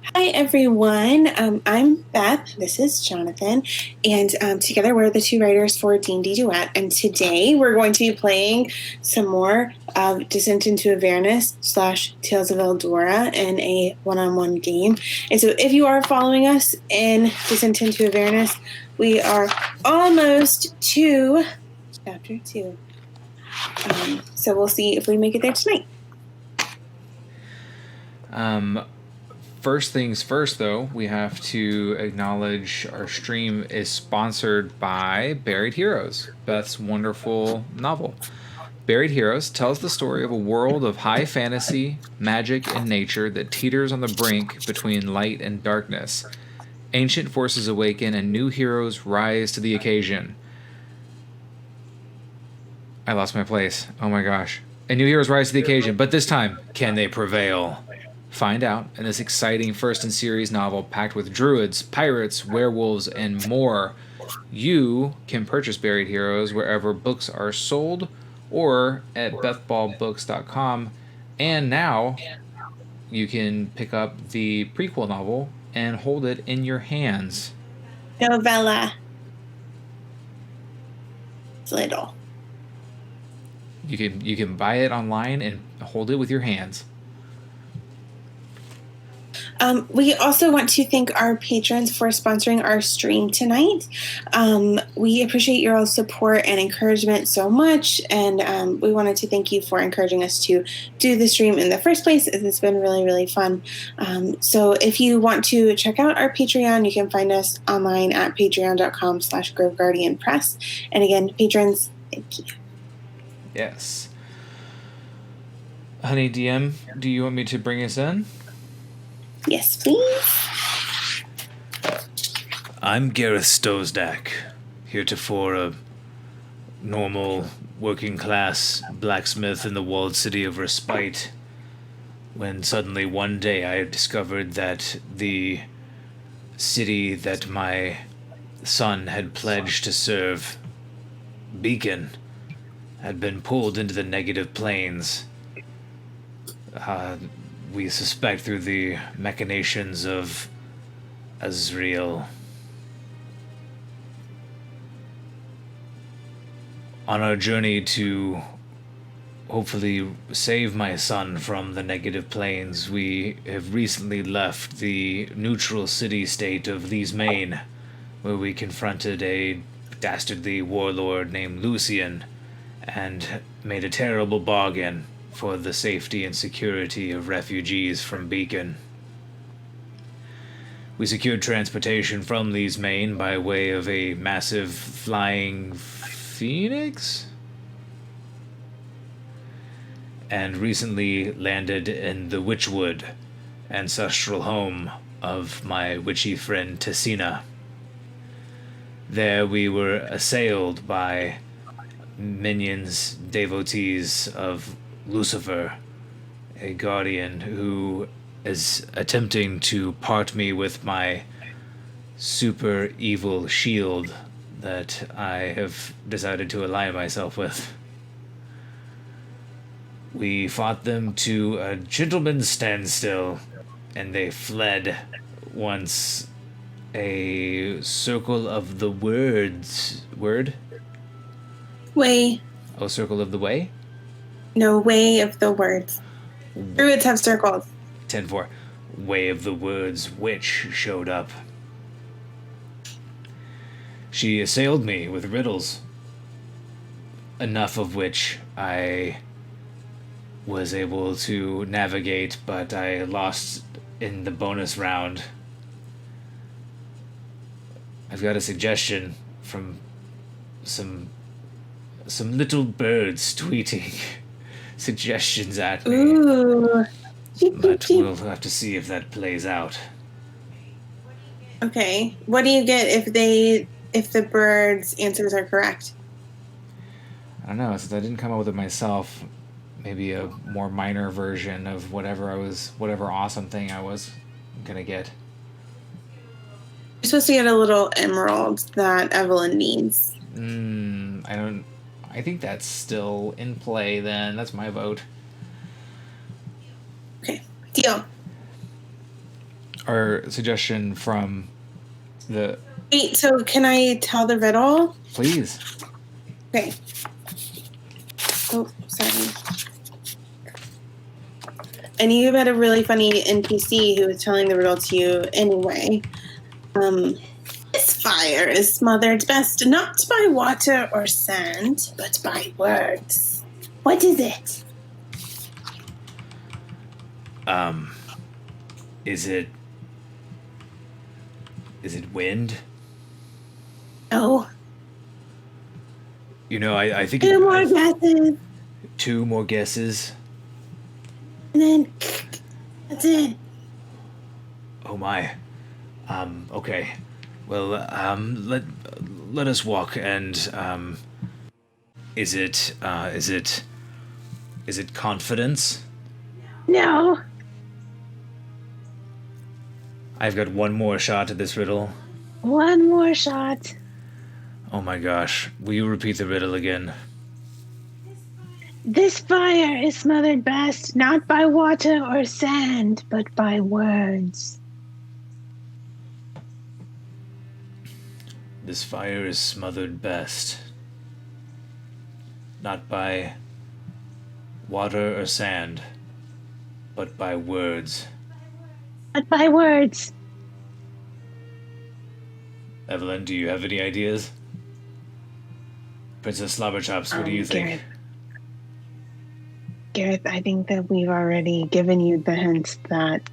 Hi, everyone. I'm Beth. This is Jonathan. And together we're the two writers for D&D Duet. And today we're going to be playing some more of Descent into Avernus / Tales of Eldura in a one-on-one game. And so if you are following us in Descent into Avernus, we are almost to chapter 2. So we'll see if we make it there tonight. First things first, though, we have to acknowledge our stream is sponsored by Buried Heroes, Beth's wonderful novel. Buried Heroes tells the story of a world of high fantasy, magic, and nature that teeters on the brink between light and darkness. Ancient forces awaken and new heroes rise to the occasion. I lost my place. Oh my gosh. And new heroes rise to the occasion, but this time, can they prevail? Find out in this exciting first-in-series novel packed with druids, pirates, werewolves, and more. You can purchase Buried Heroes wherever books are sold or at bethballbooks.com. And now you can pick up the prequel novel and hold it in your hands. Novella. It's little. You can buy it online and hold it with your hands. We also want to thank our patrons for sponsoring our stream tonight. We appreciate your all support and encouragement so much, and we wanted to thank you for encouraging us to do the stream in the first place. It's been really, really fun. So if you want to check out our Patreon, you can find us online at patreon.com/GroveGuardianPress. And again, patrons, thank you. Yes. Honey DM, do you want me to bring us in? Yes, please. I'm Garreth Stosdak, heretofore a normal, working-class blacksmith in the walled city of Respite, when suddenly one day I discovered that the city that my son had pledged to serve, Beacon, had been pulled into the negative planes. We suspect through the machinations of Azrael. On our journey to hopefully save my son from the negative planes, we have recently left the neutral city-state of Lees Main, where we confronted a dastardly warlord named Lucian, and made a terrible bargain for the safety and security of refugees from Beacon. We secured transportation from Lees Main by way of a massive flying phoenix, and recently landed in the Witchwood, ancestral home of my witchy friend Tessina. There we were assailed by minions, devotees of Lucifer, a guardian who is attempting to part me with my super evil shield that I have decided to ally myself with. We fought them to a gentleman's standstill, and they fled once a circle of the word? Way. Oh, circle of the way? No, way of the words. Druids have circles. 10-4. Way of the Words witch showed up. She assailed me with riddles, enough of which I was able to navigate, but I lost in the bonus round. I've got a suggestion from some little birds tweeting suggestions at me. Ooh. But we'll have to see if that plays out. Okay. What do you get if the birds' answers are correct? I don't know, since I didn't come up with it myself, maybe a more minor version of whatever awesome thing I was gonna get. You're supposed to get a little emerald that Evelyn needs. I think that's still in play then. That's my vote. Okay. Deal. our suggestion from the... Wait, so can I tell the riddle? Please. Okay. Oh, sorry. I knew you had a really funny NPC who was telling the riddle to you anyway. This fire is smothered best not by water or sand, but by words. What is it? Is it wind? Oh. You know, I think... Two more guesses. 2 more guesses? And then, that's it. Oh my. Okay. Well, let us walk, and, is it confidence? No. I've got one more shot at this riddle. One more shot. Oh my gosh. Will you repeat the riddle again? This fire is smothered best not by water or sand, but by words. This fire is smothered best not by water or sand, but by words. But by words. Evelyn, do you have any ideas? Princess Slobberchops, what do you think? Garreth, I think that we've already given you the hints that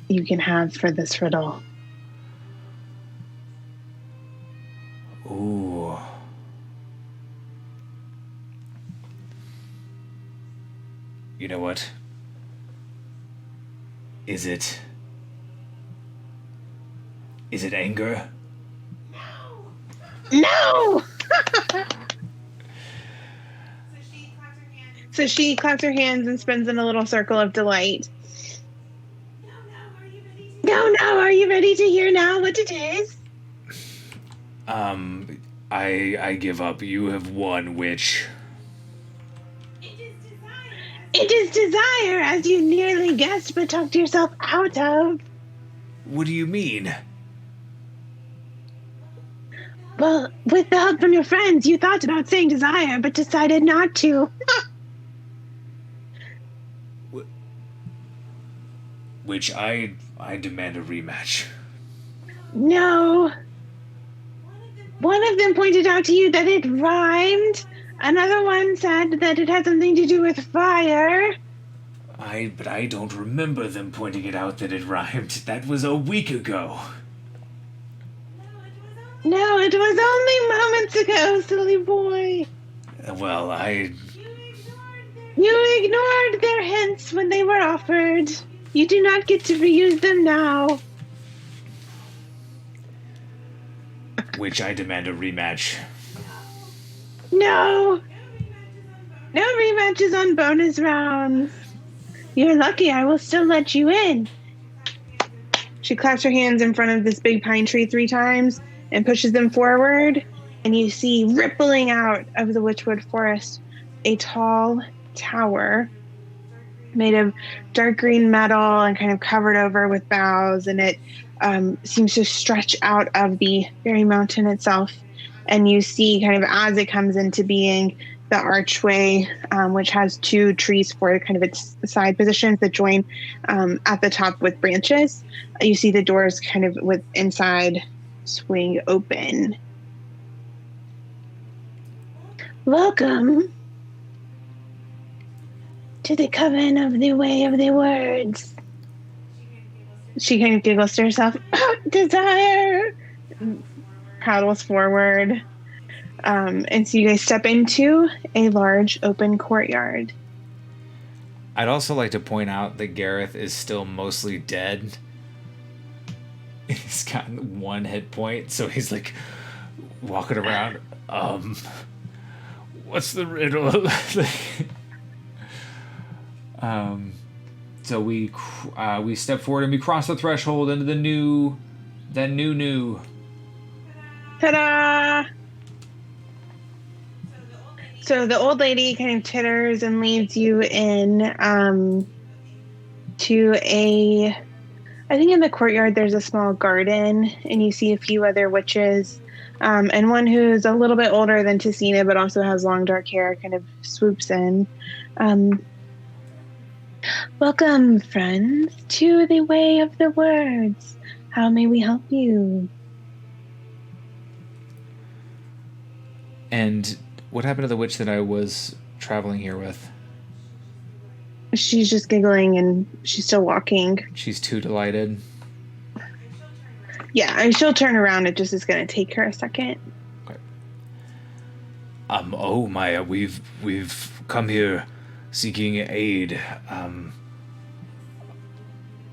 you can have for this riddle. Ooh. You know what? Is it anger? No! So she claps her hands and spins in a little circle of delight. No, are you ready to hear now what it is? I give up. You have won, witch. It is desire, as you nearly guessed but talked yourself out of. What do you mean? Well, with the help from your friends, you thought about saying desire, but decided not to. Which I demand a rematch. No. One of them pointed out to you that it rhymed. Another one said that it had something to do with fire. But I don't remember them pointing it out that it rhymed. That was a week ago. No, it was only moments ago, silly boy. Well, You ignored their hints when they were offered. You do not get to reuse them now. Which I demand a rematch. No. No rematches on bonus rounds. You're lucky I will still let you in. She claps her hands in front of this big pine tree 3 times and pushes them forward, and you see rippling out of the witchwood forest a tall tower made of dark green metal and kind of covered over with boughs, and it seems to stretch out of the very mountain itself. And you see kind of as it comes into being the archway, which has 2 trees for kind of its side positions that join at the top with branches. You see the doors kind of with inside swing open. Welcome to the coven of the way of the words. She kind of giggles to herself. Desire! Paddles forward. And so you guys step into a large open courtyard. I'd also like to point out that Garreth is still mostly dead. He's got 1 hit point, so he's like walking around. What's the riddle? So we step forward and we cross the threshold into the new. Ta-da! So the old lady kind of titters and leads you in to a I think in the courtyard there's a small garden, and you see a few other witches, and one who's a little bit older than Tessina, but also has long dark hair, kind of swoops in. Welcome, friends, to the Way of the Words. How may we help you? And what happened to the witch that I was traveling here with? She's just giggling, and she's still walking. She's too delighted. Yeah, and she'll turn around. It just is going to take her a second. Okay. Oh my, we've come here seeking aid.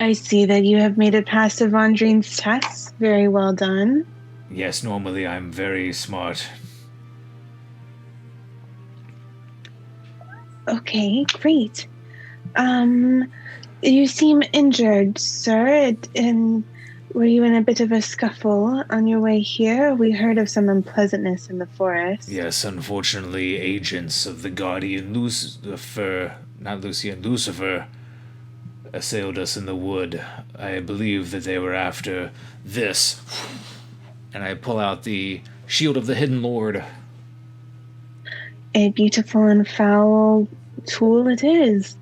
I see that you have made it past Avandrine's test. Very well done. Yes, normally I'm very smart. Okay, great. You seem injured, sir. And were you in a bit of a scuffle on your way here? We heard of some unpleasantness in the forest. Yes, unfortunately, agents of the Guardian Lucifer assailed us in the wood. I believe that they were after this. And I pull out the Shield of the Hidden Lord. A beautiful and foul tool it is.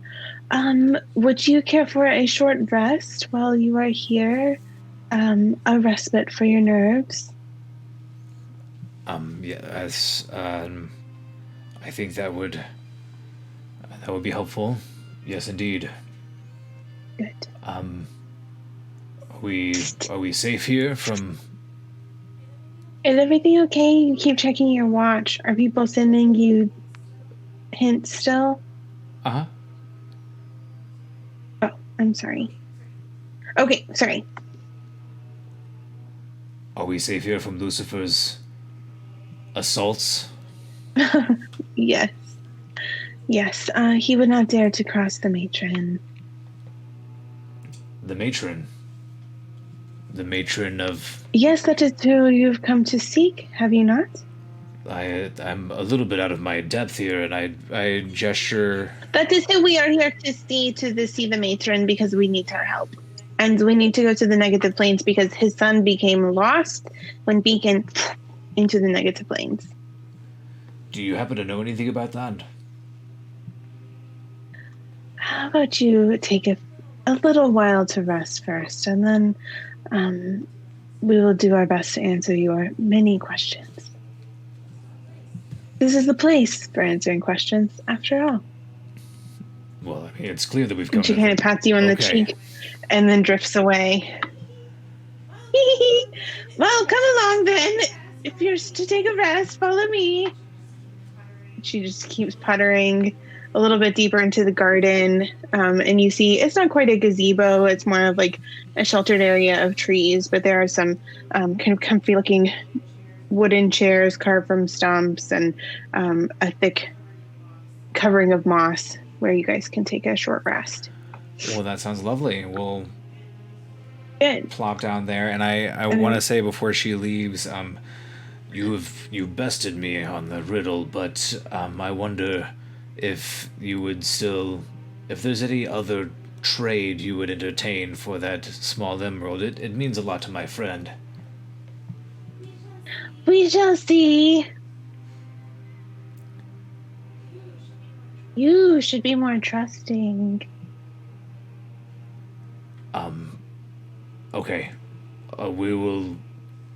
Would you care for a short rest while you are here? A respite for your nerves? Yes, I think that would be helpful. Yes, indeed. Good. Are we safe here from... Is everything okay? You keep checking your watch. Are people sending you hints still? Uh-huh. Oh, I'm sorry. Okay, sorry. Are we safe here from Lucifer's assaults? Yes. Yes, he would not dare to cross the Matron. The Matron? The Matron of... Yes, that is who you've come to seek, have you not? I'm a little bit out of my depth here, and I gesture... That is who we are here to see the Matron, because we need her help. And we need to go to the negative planes because his son became lost when Beacon into the negative planes. Do you happen to know anything about that? How about you take a little while to rest first, and then we will do our best to answer your many questions. This is the place for answering questions, after all. Well, I mean, it's clear that we've come... And she kind of pats you on the cheek and then drifts away. Well, come along then. If you're to take a rest, follow me. She just keeps puttering a little bit deeper into the garden, and you see it's not quite a gazebo. It's more of like a sheltered area of trees, but there are some kind of comfy looking wooden chairs carved from stumps and a thick covering of moss where you guys can take a short rest. Well, that sounds lovely. We'll Good. plop down there, and I want to say before she leaves, You've bested me on the riddle, but I wonder if you would still... If there's any other trade you would entertain for that small emerald. It means a lot to my friend. We shall see. You should be more trusting. Okay. We will...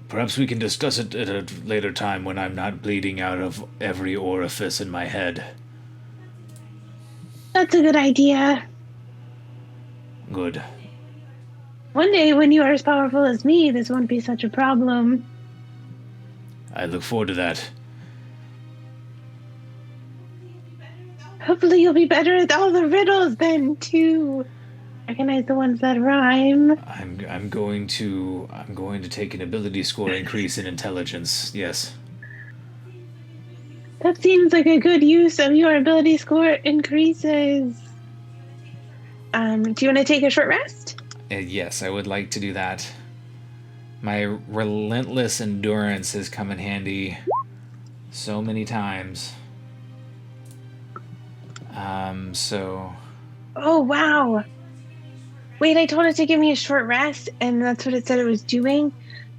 Perhaps we can discuss it at a later time when I'm not bleeding out of every orifice in my head. That's a good idea. Good. One day when you are as powerful as me, this won't be such a problem. I look forward to that. Hopefully you'll be better at all the riddles then, too. Recognize the ones that rhyme. I'm going to take an ability score increase in intelligence. Yes. That seems like a good use of your ability score increases. Do you want to take a short rest? yes, I would like to do that. My relentless endurance has come in handy so many times. So... Oh, wow. Wait, I told it to give me a short rest, and that's what it said it was doing.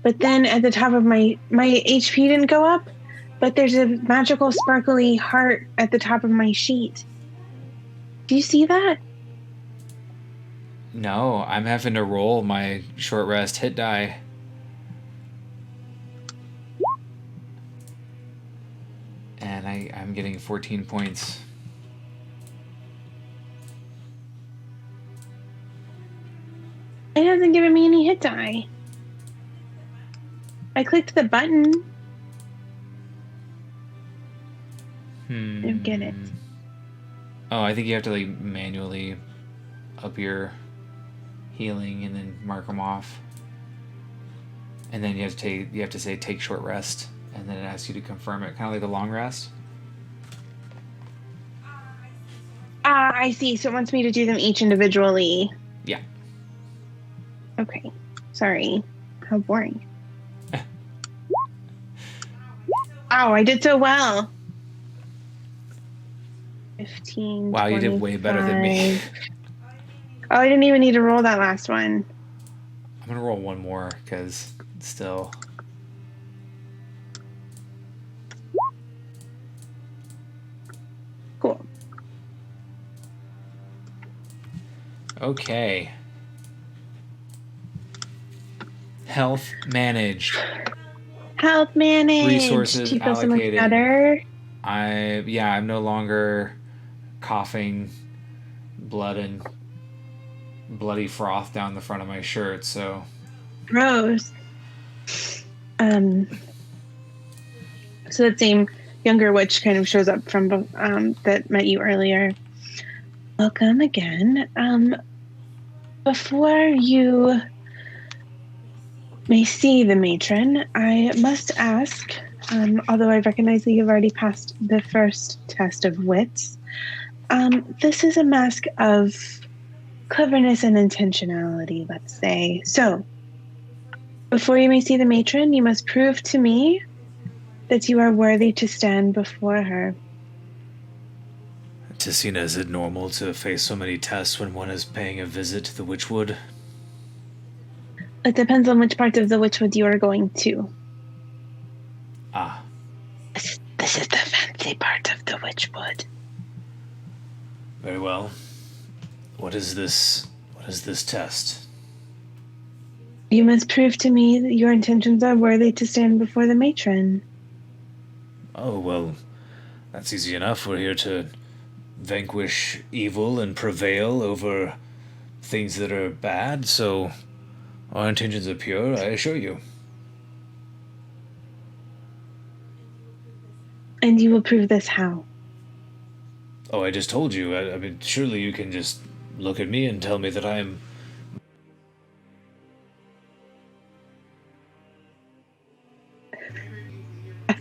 But then at the top of my HP didn't go up, but there's a magical sparkly heart at the top of my sheet. Do you see that? No, I'm having to roll my short rest hit die. And I'm getting 14 points. It hasn't given me any hit die. I clicked the button. I don't get it. Oh, I think you have to like manually up your healing and then mark them off. And then you have to say take short rest, and then it asks you to confirm it, kind of like a long rest. I see. So it wants me to do them each individually. Yeah. Okay. Sorry. How boring. Oh, I did so well. 15. Wow, you did way better than me. Oh, I didn't even need to roll that last one. I'm gonna roll one more because still. Cool. Okay. Health managed. Health managed. Resources Do you feel so much allocated. better? I'm no longer coughing blood and bloody froth down the front of my shirt, so Gross. So that same younger witch kind of shows up from that met you earlier. Welcome again. Before you may see the matron, I must ask, although I recognize that you've already passed the first test of wits, this is a mask of cleverness and intentionality, let's say. So, before you may see the matron, you must prove to me that you are worthy to stand before her. Tessina, is it normal to face so many tests when one is paying a visit to the Witchwood? It depends on which part of the Witchwood you are going to. Ah. This is the fancy part of the Witchwood. Very well. What is this test? You must prove to me that your intentions are worthy to stand before the matron. Oh, well, that's easy enough. We're here to vanquish evil and prevail over things that are bad, so our intentions are pure, I assure you. And you will prove this how? Oh, I just told you. I mean, surely you can just look at me and tell me that I am...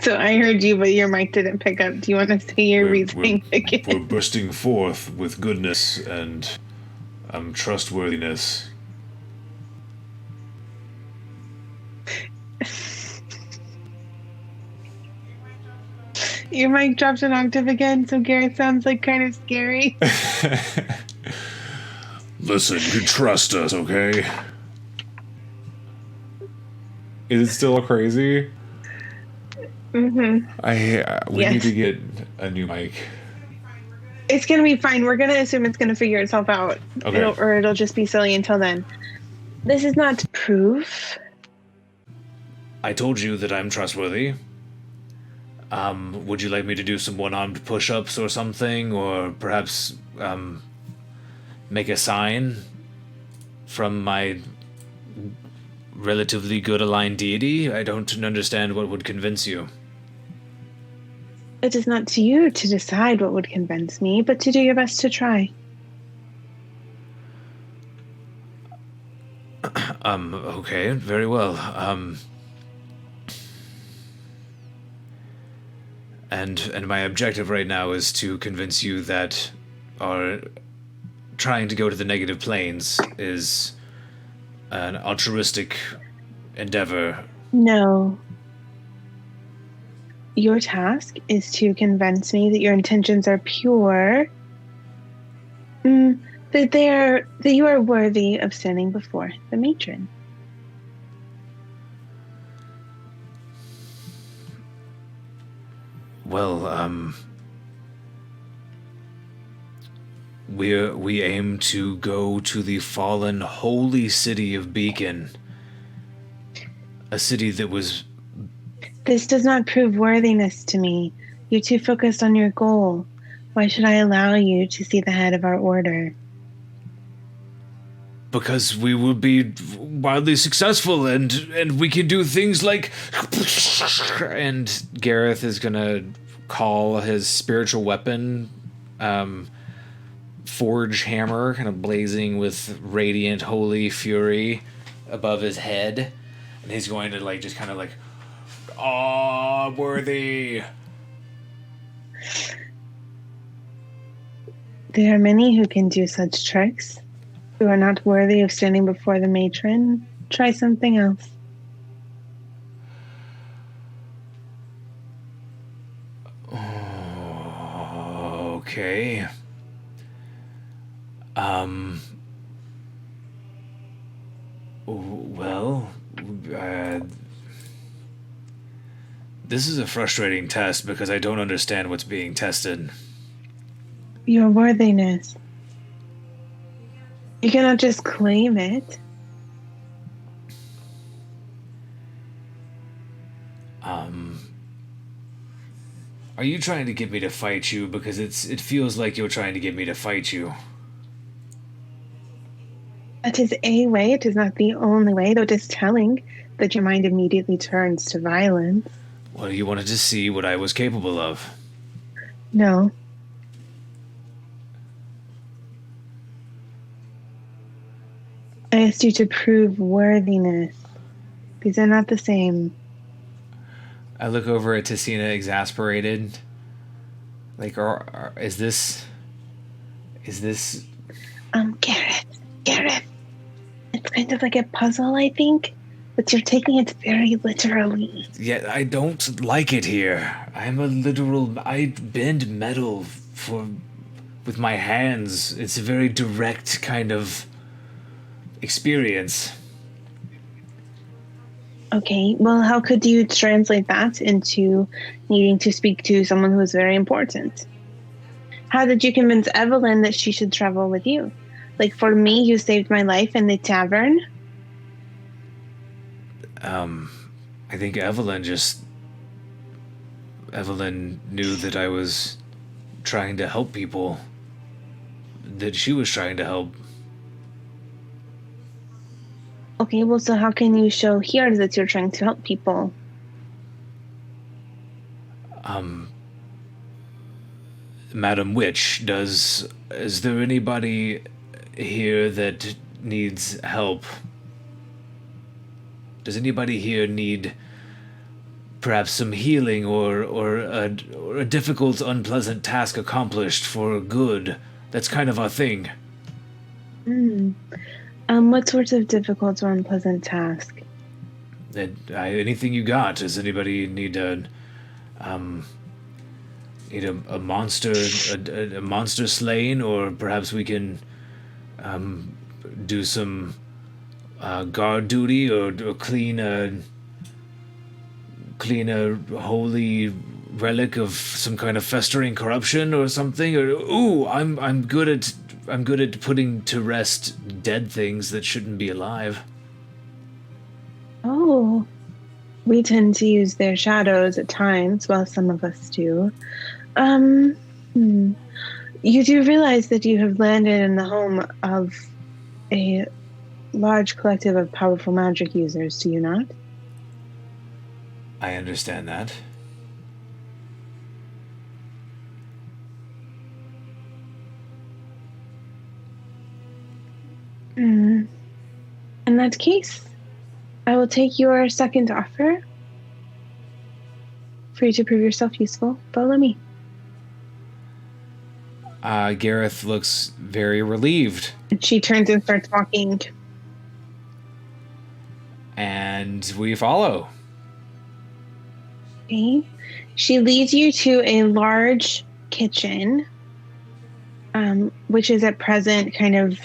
So I heard you, but your mic didn't pick up. Do you want to say your reasoning again? We're bursting forth with goodness and trustworthiness. Your mic dropped an octave again, so Garrett sounds like kind of scary. Listen, you trust us, okay? is it still crazy? Mm-hmm. We need to get a new mic. It's gonna be fine. We're gonna assume it's gonna figure itself out. Okay. It'll just be silly until then. This is not to prove. I told you that I'm trustworthy. Would you like me to do some one-armed push-ups or something? Or perhaps, make a sign from my relatively good aligned deity? I don't understand what would convince you. It is not to you to decide what would convince me, but to do your best to try. Okay, very well. And my objective right now is to convince you that our trying to go to the negative planes is an altruistic endeavor. No. Your task is to convince me that your intentions are pure, that you are worthy of standing before the matron. Well, we aim to go to the fallen holy city of Beacon. A city that was... This does not prove worthiness to me. You're too focused on your goal. Why should I allow you to see the head of our order? Because we will be wildly successful and we can do things like... And Garreth is gonna call his spiritual weapon, forge hammer, kind of blazing with radiant holy fury above his head. And he's going to just kind of worthy. There are many who can do such tricks, who are not worthy of standing before the matron. Try something else. Okay. Well, this is a frustrating test because I don't understand what's being tested. Your worthiness. You cannot just claim it. Are you trying to get me to fight you? Because it feels like you're trying to get me to fight you. That is a way. It is not the only way, though it is telling that your mind immediately turns to violence. Well, you wanted to see what I was capable of. No. I asked you to prove worthiness. These are not the same. I look over at Tessina, exasperated. Is this... Garreth. It's kind of like a puzzle, I think, but you're taking it very literally. Yeah, I don't like it here. I bend metal with my hands. It's a very direct kind of experience. Okay, well, how could you translate that into needing to speak to someone who is very important? How did you convince Evelyn that she should travel with you? Like, for me, you saved my life in the tavern? I think Evelyn knew that I was trying to help people. That she was trying to help. Okay, well, so how can you show here that you're trying to help people? Madam Witch, is there anybody here that needs help? Does anybody here need perhaps some healing or a difficult, unpleasant task accomplished for good? That's kind of our thing. What sorts of difficult or unpleasant task? Anything you got? Does anybody need a monster, a monster slain, or perhaps we can do some guard duty or clean a holy relic of some kind of festering corruption or something? Or I'm good at putting to rest dead things that shouldn't be alive. Oh, we tend to use their shadows at times. Well, some of us do. You do realize that you have landed in the home of a large collective of powerful magic users, do you not? I understand that. In that case, I will take your second offer for you to prove yourself useful. Follow me. Garreth looks very relieved. And she turns and starts walking. And we follow. Okay. She leads you to a large kitchen which is at present kind of,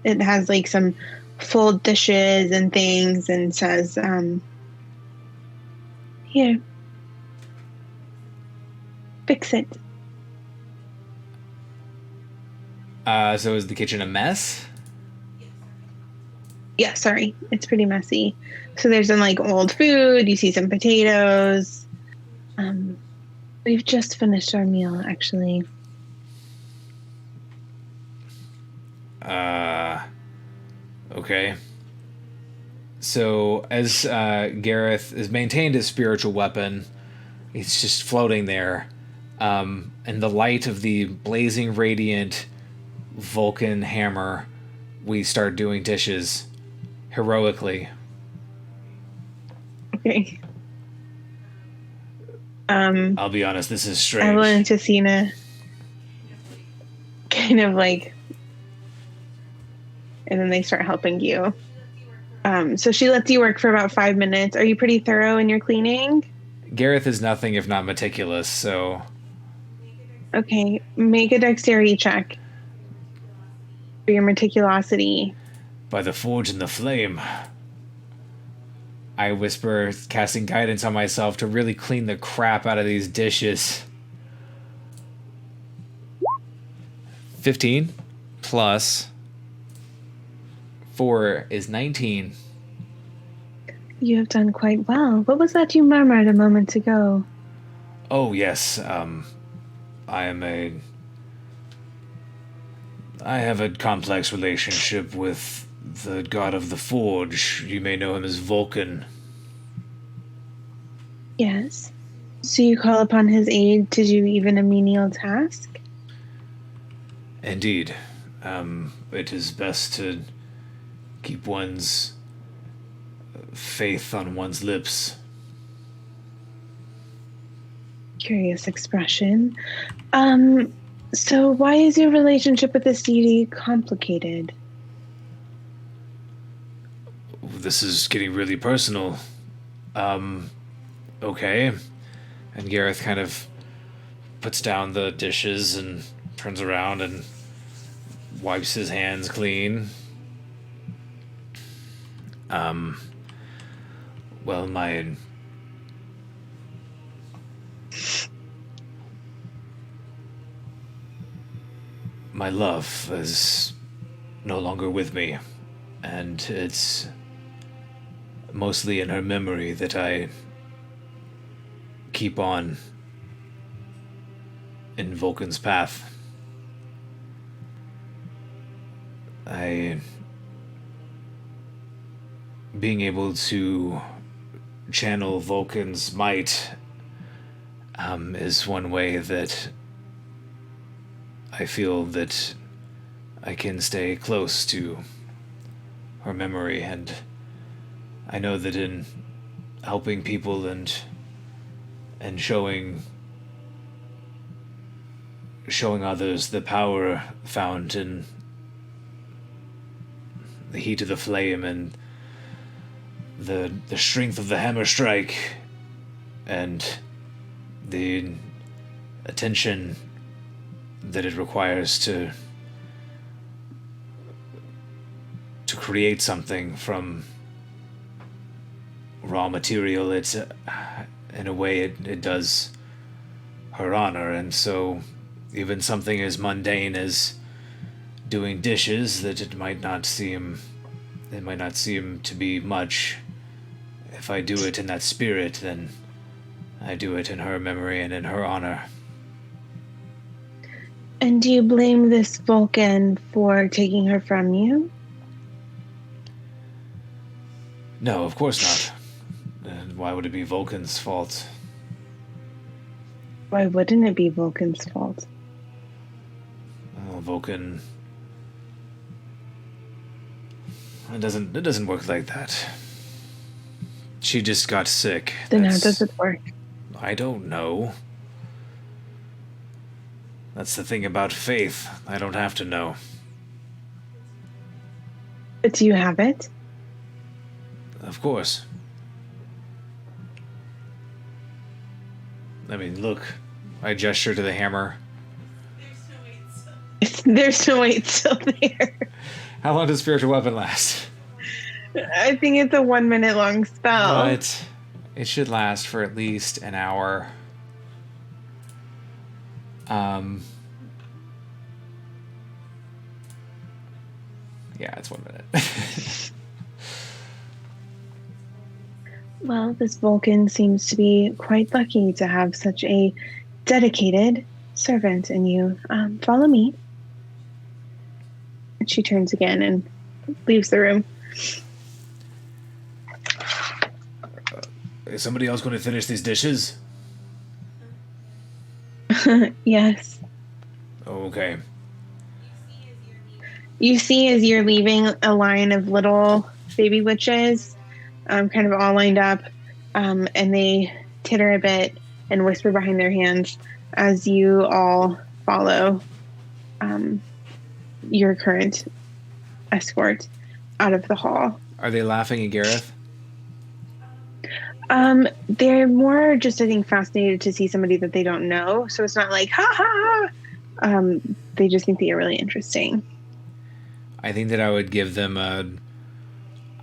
it has like some full dishes and things, and says, here, fix it. So is the kitchen a mess? Yeah, sorry. It's pretty messy. So there's some like old food. You see some potatoes. We've just finished our meal, actually. Okay. So as Garreth has maintained his spiritual weapon, it's just floating there. In the light of the blazing radiant Vulcan hammer, we start doing dishes heroically. Okay. I'll be honest, this is strange. Evelyn and Tessina kind of like, and then they start helping you. So she lets you work for about 5 minutes. Are you pretty thorough in your cleaning? Garreth is nothing if not meticulous, so... Okay, make a dexterity check for your meticulosity. By the forge and the flame. I whisper, casting guidance on myself to really clean the crap out of these dishes. 15 plus 4 is 19. You have done quite well. What was that you murmured a moment ago? Oh, yes. I have a complex relationship with the god of the forge. You may know him as Vulcan. Yes. So you call upon his aid to do even a menial task? Indeed. It is best to keep one's faith on one's lips. Curious expression. So why is your relationship with this deity complicated? This is getting really personal. Okay. And Garreth kind of puts down the dishes and turns around and wipes his hands clean. Well, my love is no longer with me, and it's mostly in her memory that I keep on in Vulcan's path. Being able to channel Vulcan's might is one way that I feel that I can stay close to her memory, and I know that in helping people and showing others the power found in the heat of the flame and the strength of the hammer strike and the attention that it requires to create something from raw material. It's in a way it does her honor, and so even something as mundane as doing dishes, that it might not seem to be much. If I do it in that spirit, then I do it in her memory and in her honor. And do you blame this Vulcan for taking her from you? No, of course not. And why would it be Vulcan's fault? Why wouldn't it be Vulcan's fault? Well, Vulcan... It doesn't work like that. She just got sick. Then how does it work? I don't know. That's the thing about faith. I don't have to know. But do you have it? Of course. I mean, look. I gesture to the hammer. There's no way it's still there. How long does spiritual weapon last? I think it's a 1 minute long spell. But it should last for at least an hour. Yeah, it's 1 minute. Well, this Vulcan seems to be quite lucky to have such a dedicated servant in you. Follow me. And she turns again and leaves the room. Is somebody else going to finish these dishes? Yes. Okay. You see as you're leaving a line of little baby witches, kind of all lined up, and they titter a bit and whisper behind their hands as you all follow your current escort out of the hall. Are they laughing at Garreth? They're more just, I think, fascinated to see somebody that they don't know. So it's not like, ha ha ha. They just think that you're really interesting. I think that I would give them a,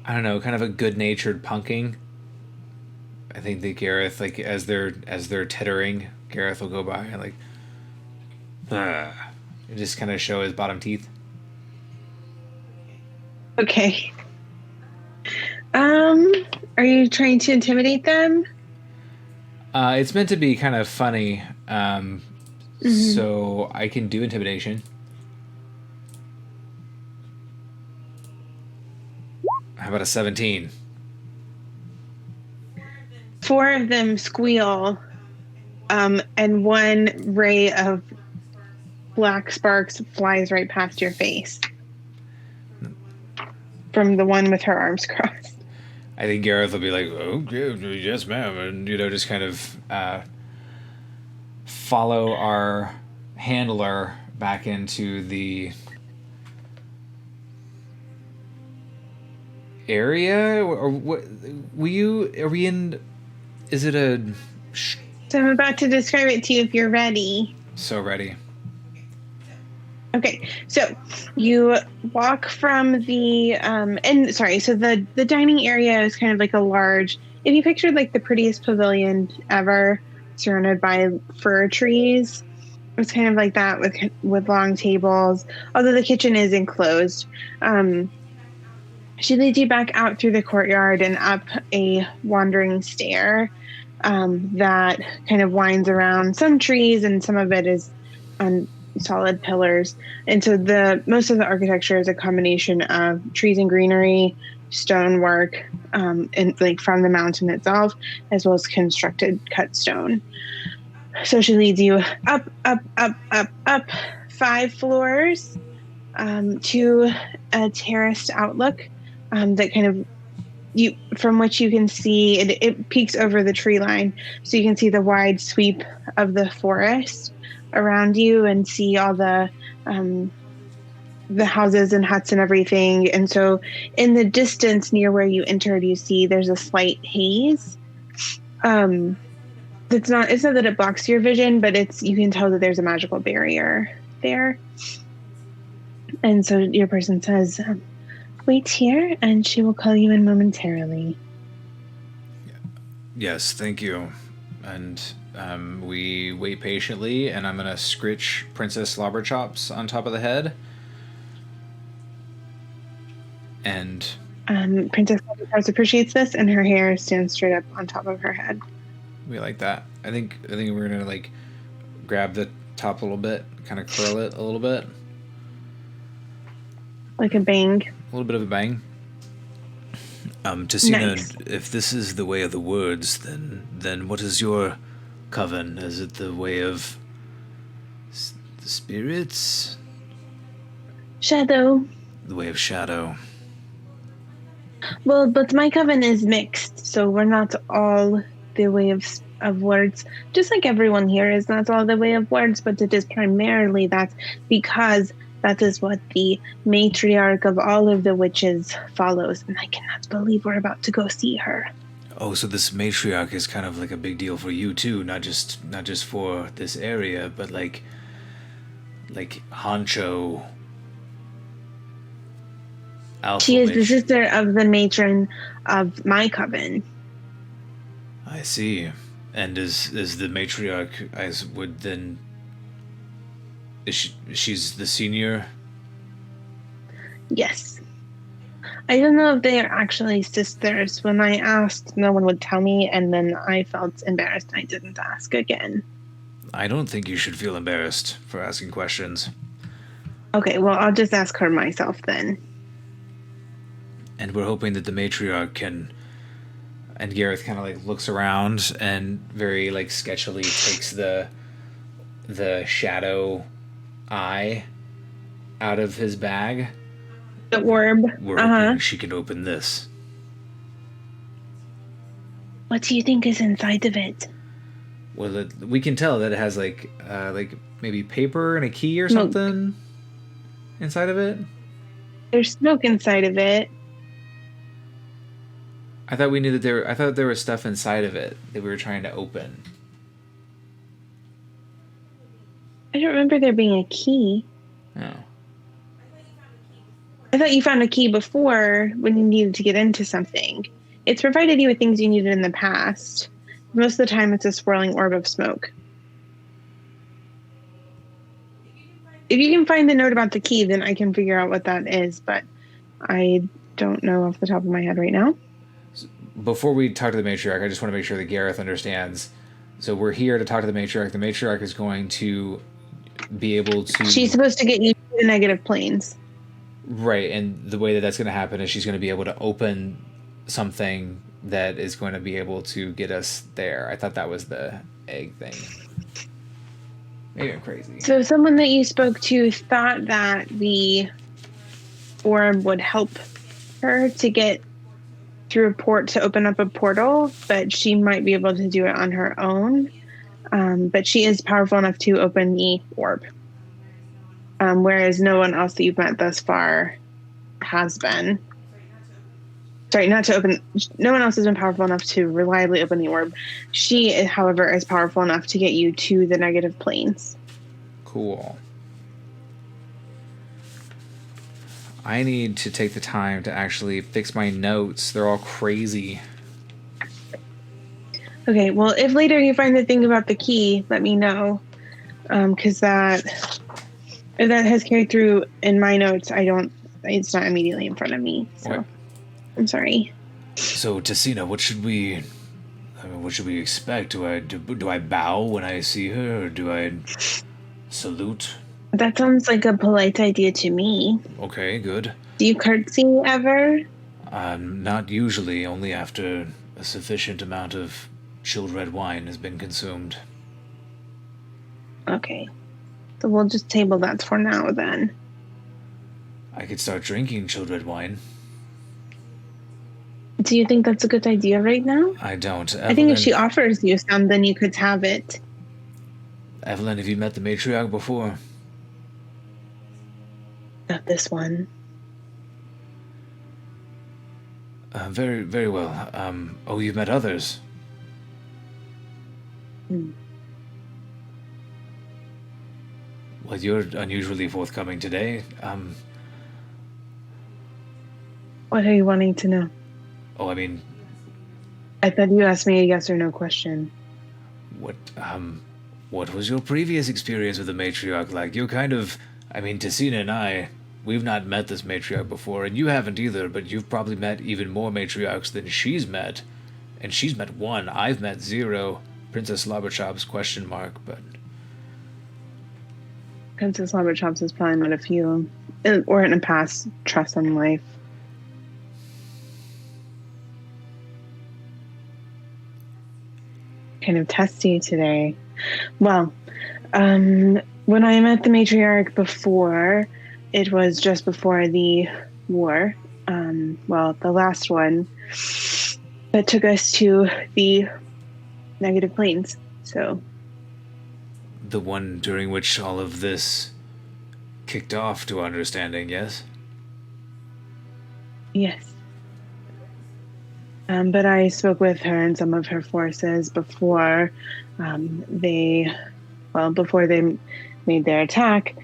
I don't know, kind of a good-natured punking. I think that Garreth, like, as they're tittering, Garreth will go by and like, and just kind of show his bottom teeth. Okay. Are you trying to intimidate them? It's meant to be kind of funny, so I can do intimidation. How about a 17? 4 of them squeal, and one ray of black sparks flies right past your face from the one with her arms crossed. I think Garreth will be like, "Okay, yes, ma'am," and just kind of follow our handler back into the area, or what? Are we in? Is it a? So I'm about to describe it to you if you're ready. So ready. Okay, so you walk from the so the dining area is kind of like a large, if you pictured like the prettiest pavilion ever, surrounded by fir trees. It's kind of like that with long tables, although the kitchen is enclosed. She leads you back out through the courtyard and up a wandering stair that kind of winds around some trees, and some of it is on solid pillars. And so most of the architecture is a combination of trees and greenery, stonework, and like from the mountain itself, as well as constructed cut stone. So she leads you up 5 floors to a terraced outlook that kind of from which you can see it peeks over the tree line, so you can see the wide sweep of the forest around you and see all the houses and huts and everything. And so in the distance near where you entered, you see there's a slight haze. It's not that it blocks your vision, but you can tell that there's a magical barrier there. And so your person says, wait here and she will call you in momentarily. Yes, thank you. And we wait patiently, and I'm gonna scritch Princess Slobberchops on top of the head. And Princess Slobberchops appreciates this, and her hair stands straight up on top of her head. We like that. I think we're gonna like grab the top a little bit, kind of curl it a little bit, like a bang. A little bit of a bang. Just nice. If this is the way of the words, then what is your coven? Is it the way of the spirits? Shadow. The way of shadow. Well, but my coven is mixed, so we're not all the way of words. Just like everyone here is not all the way of words, but it is primarily that, because that is what the matriarch of all of the witches follows, and I cannot believe we're about to go see her. Oh, so this matriarch is kind of like a big deal for you too, not just for this area, but like like honcho alpha She is the mage. sister of the matron of my coven. I see. And is the matriarch, would then... she's the senior? Yes. I don't know if they are actually sisters. When I asked, no one would tell me, and then I felt embarrassed. I didn't ask again. I don't think you should feel embarrassed for asking questions. Okay, well, I'll just ask her myself then. And we're hoping that the matriarch can... And Garreth kind of like looks around and very like sketchily takes the shadow eye out of his bag. The orb. We're hoping she can open this. What do you think is inside of it? Well, we can tell that it has like maybe paper and a key or Smoke. something inside of it. There's smoke inside of it. I thought we knew that I thought there was stuff inside of it that we were trying to open. I don't remember there being a key. Oh. I thought you found a key before when you needed to get into something. It's provided you with things you needed in the past. Most of the time, it's a swirling orb of smoke. If you can find the note about the key, then I can figure out what that is, but I don't know off the top of my head right now. Before we talk to the matriarch, I just want to make sure that Garreth understands. So we're here to talk to the matriarch. The matriarch is going to be able to... She's supposed to get you to the negative planes. Right, and the way that that's going to happen is she's going to be able to open something that is going to be able to get us there. I thought that was the egg thing. Maybe I'm crazy. So someone that you spoke to thought that the orb would help her to get through a port to open up a portal, but she might be able to do it on her own. But she is powerful enough to open the orb. Whereas no one else that you've met thus far has been. Sorry, not to open. No one else has been powerful enough to reliably open the orb. She, however, is powerful enough to get you to the negative planes. Cool. I need to take the time to actually fix my notes. They're all crazy. Okay, well, if later you find the thing about the key, let me know. Because if that has carried through in my notes, it's not immediately in front of me. So Okay. I'm sorry. So, Tessina, what should we expect? Do I bow when I see her, or do I salute? That sounds like a polite idea to me. Okay, good. Do you curtsy ever? Not usually, only after a sufficient amount of chilled red wine has been consumed. Okay. So we'll just table that for now then. I could start drinking chilled red wine. Do you think that's a good idea right now? I don't. I think if she offers you some, then you could have it. Evelyn, have you met the matriarch before? Not this one. Very, very well. Oh, you've met others? Well, you're unusually forthcoming today. What are you wanting to know? Oh, I mean, I thought you asked me a yes or no question. what was your previous experience with the matriarch like? You're kind of, I mean, Tessina and I, we've not met this matriarch before, and you haven't either, but you've probably met even more matriarchs than she's met. And she's met one. I've met 0. Princess Slobberchops, ? But Princess Slobberchops has probably met a few, or in a past trust in life. Kind of testy today. Well, when I met the matriarch before, it was just before the war. The last one that took us to the negative planes. So the one during which all of this kicked off, to our understanding, yes? yes. But I spoke with her and some of her forces before they made their attack.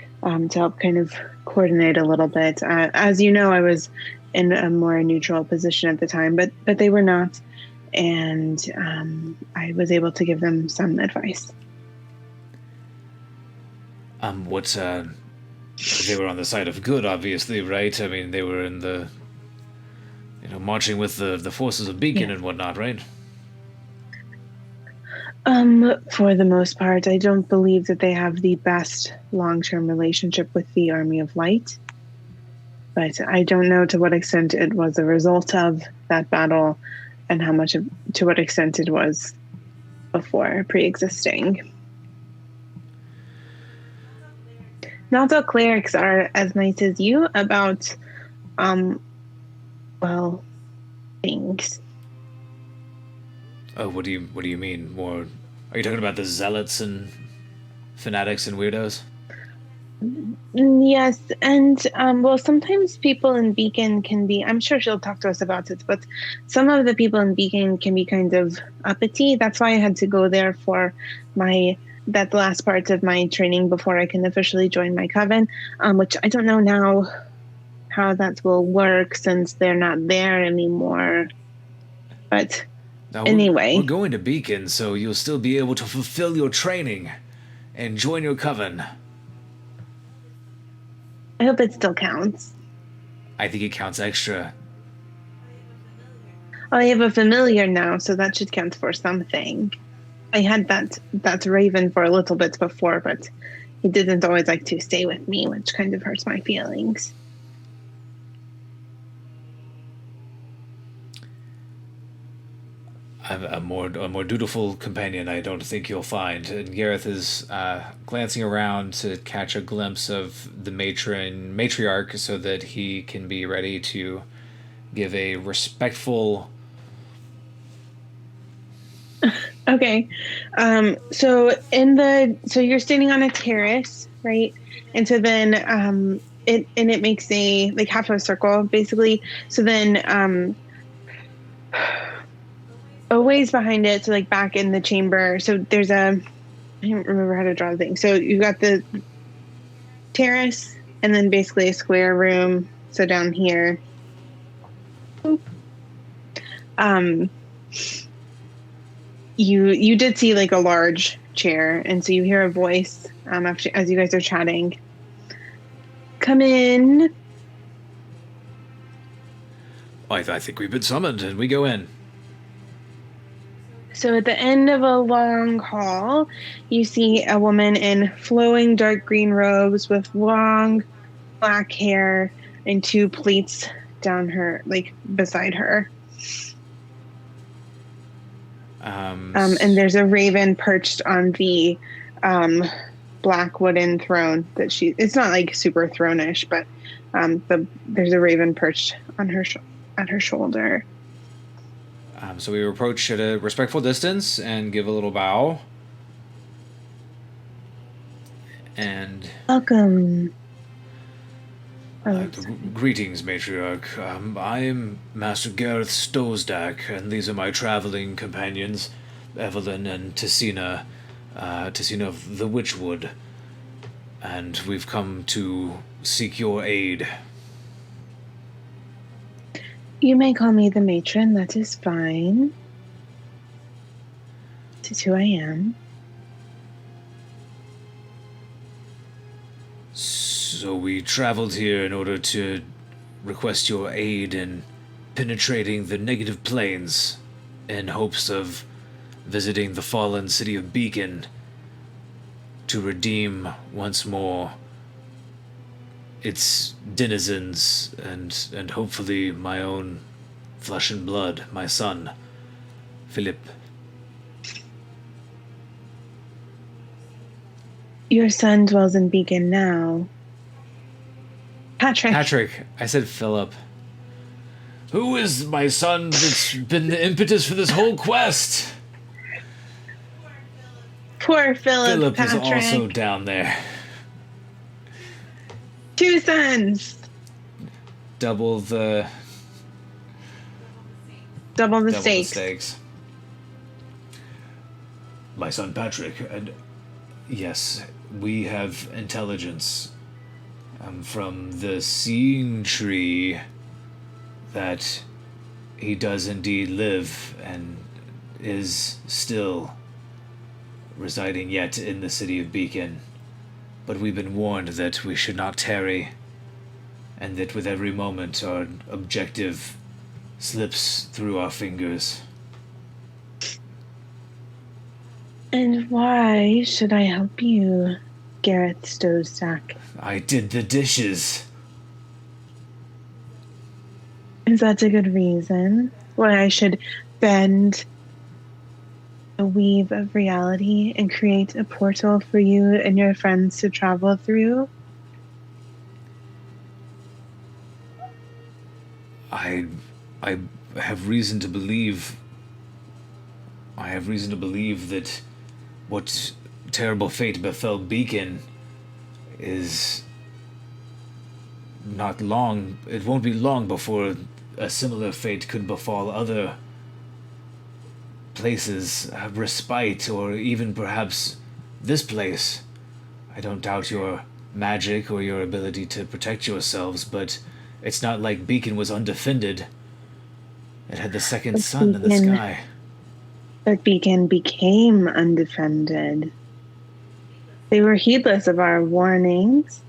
to help kind of coordinate a little bit. As you know, I was in a more neutral position at the time, but they were not, and I was able to give them some advice. They were on the side of good, obviously, right? I mean, they were in the, marching with the forces of Beacon and whatnot, right? For the most part, I don't believe that they have the best long-term relationship with the Army of Light. But I don't know to what extent it was a result of that battle and to what extent it was before pre-existing. Not all clerics are as nice as you about, things. Oh, what do you mean? More? Are you talking about the zealots and fanatics and weirdos? Yes, and sometimes people in Beacon can be, I'm sure she'll talk to us about it, but some of the people in Beacon can be kind of uppity. That's why I had to go there for that last part of my training before I can officially join my coven, which I don't know now how that will work since they're not there anymore. But now, anyway. We're going to Beacon, so you'll still be able to fulfill your training and join your coven. I hope it still counts. I think it counts extra. I have a familiar now, so that should count for something. I had that raven for a little bit before, but he didn't always like to stay with me, which kind of hurts my feelings. A more dutiful companion I don't think you'll find. And Garreth is glancing around to catch a glimpse of the matriarch so that he can be ready to give a respectful... Okay. So you're standing on a terrace, right? And so then it makes a half a circle basically. So then a ways behind it, so back in the chamber. So there's I don't remember how to draw the thing. So you've got the terrace and then basically a square room. So down here. You did see a large chair, and so you hear a voice as you guys are chatting. Come in. I think we've been summoned, and we go in. So at the end of a long hall, you see a woman in flowing dark green robes with long black hair and two pleats down her, beside her. And there's a raven perched on the black wooden throne that it's not super throne-ish, but there's a raven perched on her at her shoulder. So we approach at a respectful distance and give a little bow. And welcome. Greetings, matriarch. I am Master Garreth Stosdak, and these are my traveling companions, Evelyn and Tessina of the Witchwood. And we've come to seek your aid. You may call me the matron, that is fine. This is who I am. So we traveled here in order to request your aid in penetrating the negative planes in hopes of visiting the fallen city of Beacon to redeem once more its denizens and hopefully my own flesh and blood, my son, Philip. Your son dwells in Beacon now. Patrick. I said Philip. Who is my son that's been the impetus for this whole quest? Poor Philip. Philip Patrick. is also down there. 2 sons. Double the stakes. My son Patrick, and yes, we have intelligence from the seeing tree that he does indeed live and is still residing yet in the city of Beacon. But we've been warned that we should not tarry, and that with every moment our objective slips through our fingers. And why should I help you, Garreth Stowstack? I did the dishes. Is that a good reason why I should bend the weave of reality and create a portal for you and your friends to travel through? I have reason to believe. I have reason to believe that what terrible fate befell Beacon is not long. It won't be long before a similar fate could befall other places, respite, or even perhaps this place. I don't doubt your magic or your ability to protect yourselves, but it's not like Beacon was undefended. It had the second sun in the sky. But Beacon became undefended. They were heedless of our warnings.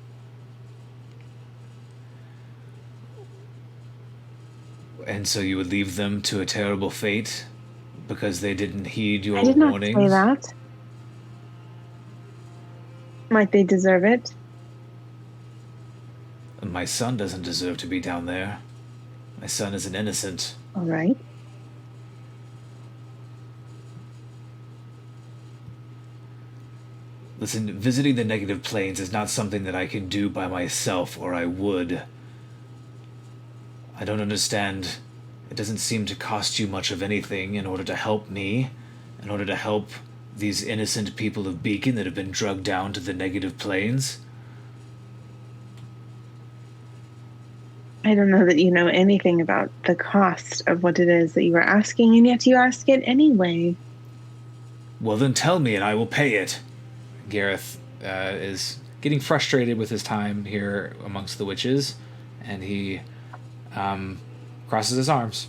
And so you would leave them to a terrible fate because they didn't heed your I did not warnings? say that. Might they deserve it? My son doesn't deserve to be down there. My son is an innocent. All right. Listen, visiting the negative planes is not something that I can do by myself, or I would. I don't understand. It doesn't seem to cost you much of anything in order to help me, in order to help these innocent people of Beacon that have been drugged down to the negative planes. I don't know that you know anything about the cost of what it is that you are asking, and yet you ask it anyway. Well, then tell me and I will pay it. Garreth is getting frustrated with his time here amongst the witches, and he crosses his arms.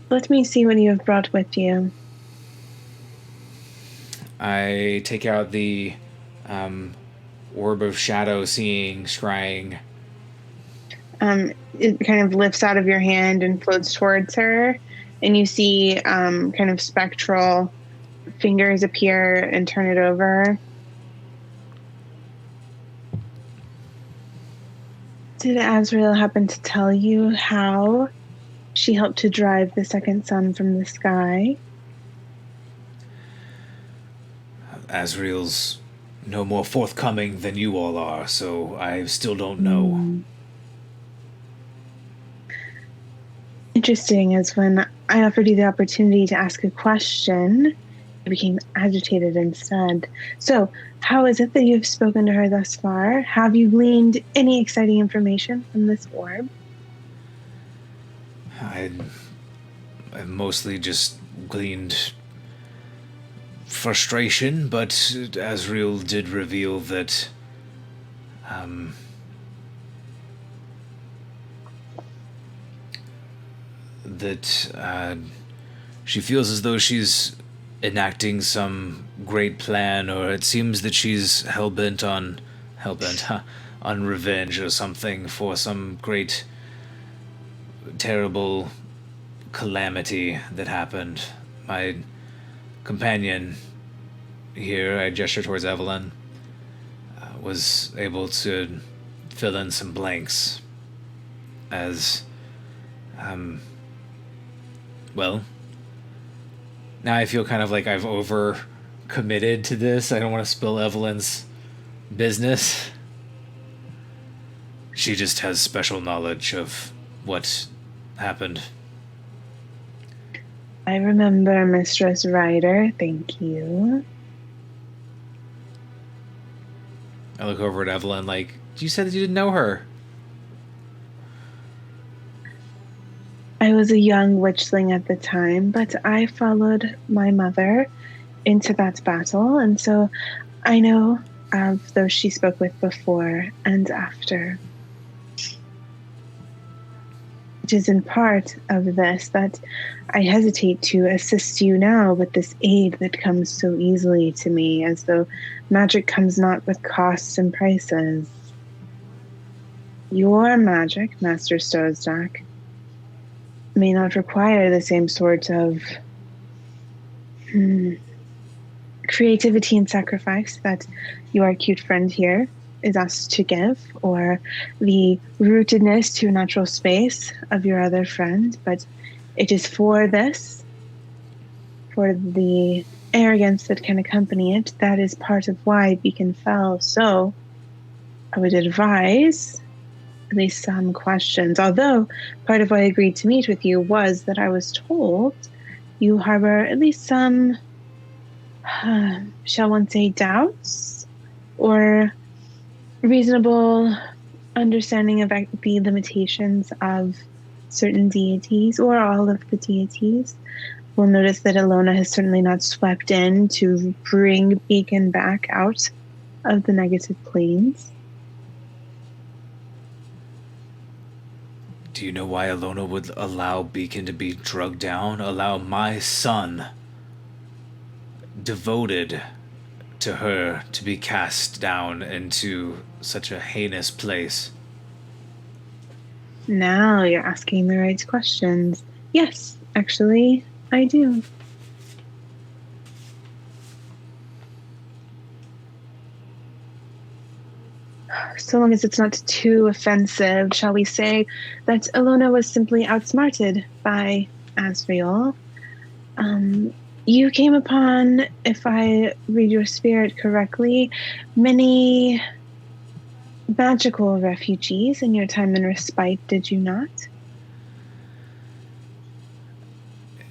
Let me see what you have brought with you. I take out the orb of shadow seeing, scrying. It kind of lifts out of your hand and floats towards her, and you see kind of spectral fingers appear and turn it over. Did Azrael happen to tell you how she helped to drive the second sun from the sky? Azrael's no more forthcoming than you all are, so I still don't know. Interesting, as when I offered you the opportunity to ask a question, you became agitated instead. So, how is it that you've spoken to her thus far? Have you gleaned any exciting information from this orb? I've mostly just gleaned frustration, but Azrael did reveal that she feels as though she's enacting some great plan, or it seems that she's hell-bent on revenge or something for some great terrible calamity that happened. My companion here, I gesture towards Evelyn, was able to fill in some blanks as, well, now I feel kind of like I've over committed to this. I don't want to spill Evelyn's business. She just has special knowledge of what happened. I remember Mistress Ryder, thank you. I look over at Evelyn like, you said that you didn't know her. I I was a young witchling at the time, but I followed my mother into that battle, and so I know of those she spoke with before and after. It is in part of this that I hesitate to assist you now with this aid that comes so easily to me, as though magic comes not with costs and prices. Your magic, Master Stosdak, may not require the same sort of creativity and sacrifice that your cute friend here is asked to give, or the rootedness to a natural space of your other friend, but it is for this, for the arrogance that can accompany it, that is part of why Beacon fell. So I would advise at least some questions, although part of why I agreed to meet with you was that I was told you harbor at least some, shall one say, doubts or reasonable understanding of the limitations of certain deities, or all of the deities. We'll notice that Alona has certainly not swept in to bring Beacon back out of the negative planes. Do you know why Alona would allow Beacon to be drugged down? Allow my son, devoted to her, to be cast down into such a heinous place? Now you're asking the right questions. Yes, actually, I do. So long as it's not too offensive, shall we say that Alona was simply outsmarted by Asriel. You came upon, if I read your spirit correctly, many magical refugees in your time in respite, did you not?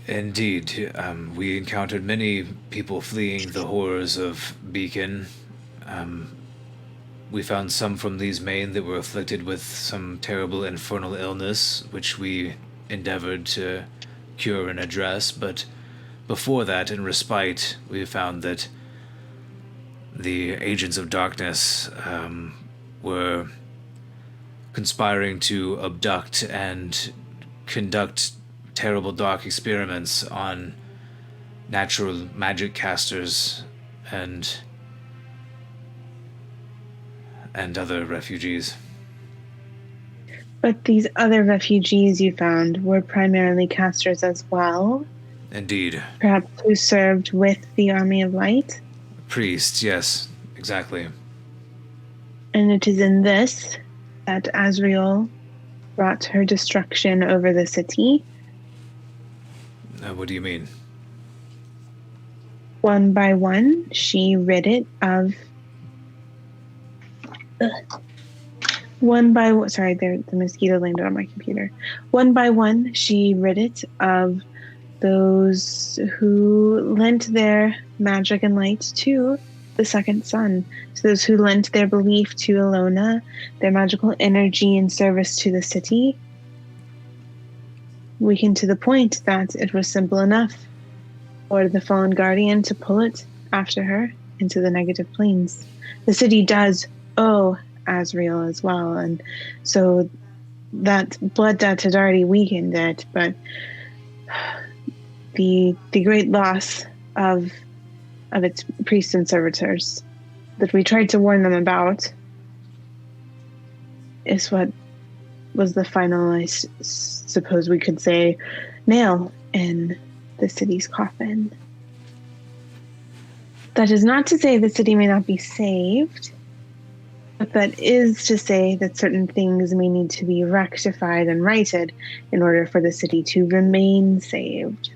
Indeed. We encountered many people fleeing the horrors of Beacon. We found some from these Maine that were afflicted with some terrible infernal illness, which we endeavored to cure and address, but before that, in respite, we found that the agents of darkness were conspiring to abduct and conduct terrible dark experiments on natural magic casters and other refugees. But these other refugees you found were primarily casters as well? Indeed. Perhaps who served with the Army of Light? Priests, yes, exactly. And it is in this that Asriel brought her destruction over the city. What do you mean? One by one, she rid it of... Sorry, the mosquito landed on my computer. One by one, she rid it of those who lent their magic and light to the second son. So those who lent their belief to Alona, their magical energy and service to the city, weakened to the point that it was simple enough for the fallen guardian to pull it after her into the negative planes. The city does owe Asriel as well, and so that blood debt had already weakened it, but the great loss of its priests and servitors that we tried to warn them about is what was the final, I suppose we could say, nail in the city's coffin. That is not to say the city may not be saved, but that is to say that certain things may need to be rectified and righted in order for the city to remain saved.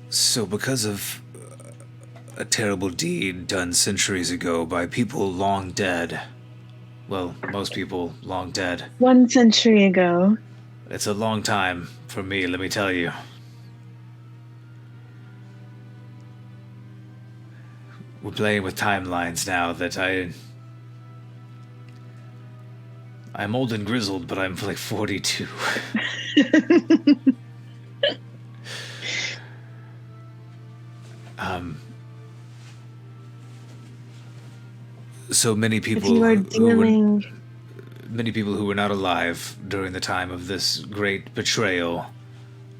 So because of a terrible deed done centuries ago by people long dead, well, most people long dead. 1 century ago. It's a long time for me, let me tell you. We're playing with timelines now that I'm old and grizzled, but I'm like 42. So many If people you are who were, dealing, many people who were not alive during the time of this great betrayal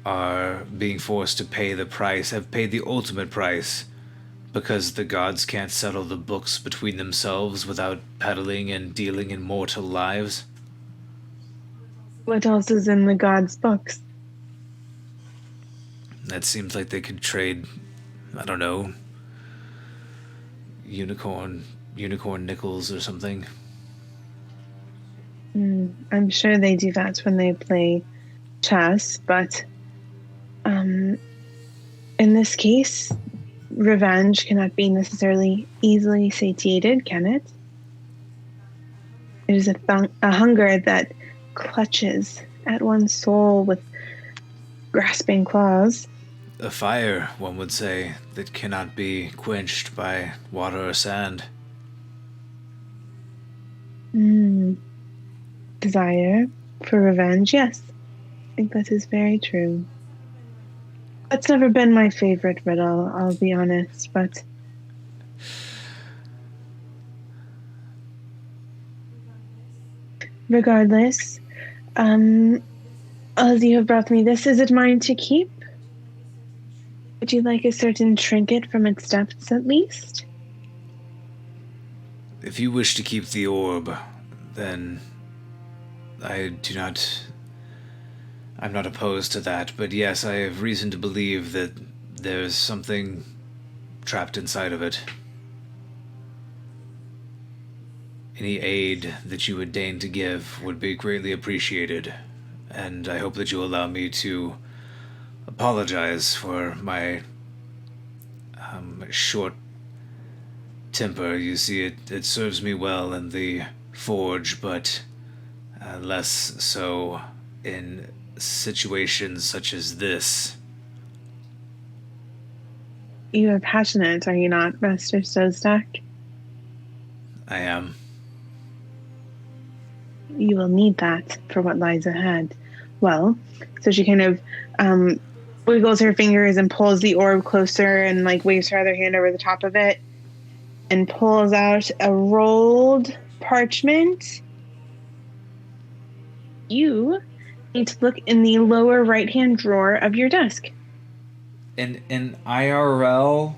are being forced to pay the price, have paid the ultimate price, because the gods can't settle the books between themselves without peddling and dealing in mortal lives. what else is in the gods' books? That seems like they could trade, I don't know, unicorn nickels or something. I'm sure they do that when they play chess, but in this case, revenge cannot be necessarily easily satiated, can it? It is a hunger that clutches at one's soul with grasping claws. A fire, one would say, that cannot be quenched by water or sand. Desire for revenge, yes. I think that is very true. That's never been my favorite riddle, I'll be honest, but regardless, as you have brought me this, is it mine to keep? Would you like a certain trinket from its depths, at least? If you wish to keep the orb, then I'm not opposed to that, but yes, I have reason to believe that there's something trapped inside of it. Any aid that you would deign to give would be greatly appreciated, and I hope that you'll allow me to apologize for my short temper. You see, it serves me well in the forge, but less so in situations such as this. You are passionate, are you not, Master Stowstack? I am. You will need that for what lies ahead. Well, so she kind of wiggles her fingers and pulls the orb closer and like waves her other hand over the top of it and pulls out a rolled parchment. You need to look in the lower right-hand drawer of your desk. In IRL,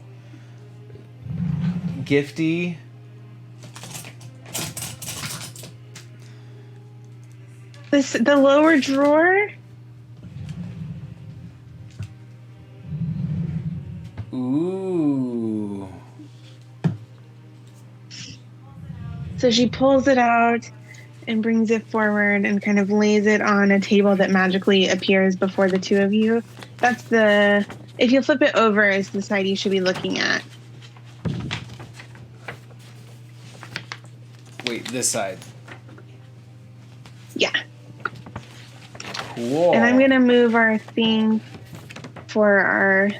Gifty. The lower drawer. Ooh. So she pulls it out and brings it forward and kind of lays it on a table that magically appears before the two of you. That's if you flip it over, is the side you should be looking at. Wait, this side. Yeah. Cool. And I'm going to move our thing for our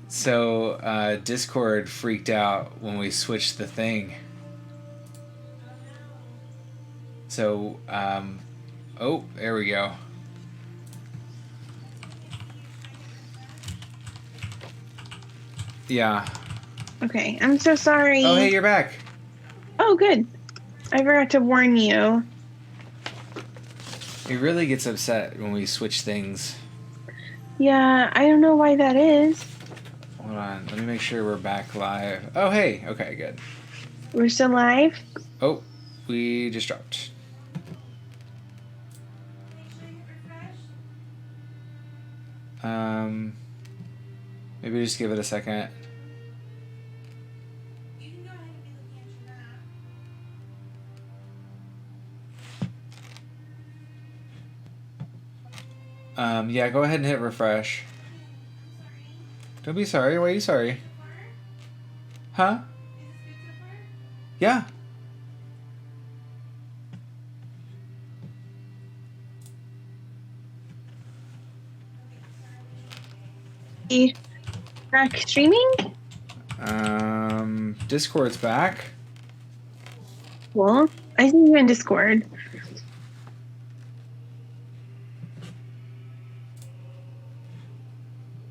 So, Discord freaked out when we switched the thing. So, oh, there we go. Yeah. Okay, I'm so sorry. Oh, hey, you're back. Oh, good. I forgot to warn you. He really gets upset when we switch things. Yeah, I don't know why that is. Hold on, let me make sure we're back live. Oh, hey, okay, good. We're still live? Oh, we just dropped. Maybe just give it a second. Yeah, go ahead and hit refresh. Don't be sorry. Why are you sorry? Huh? Yeah. back streaming? Discord's back. Cool. I see you in Discord.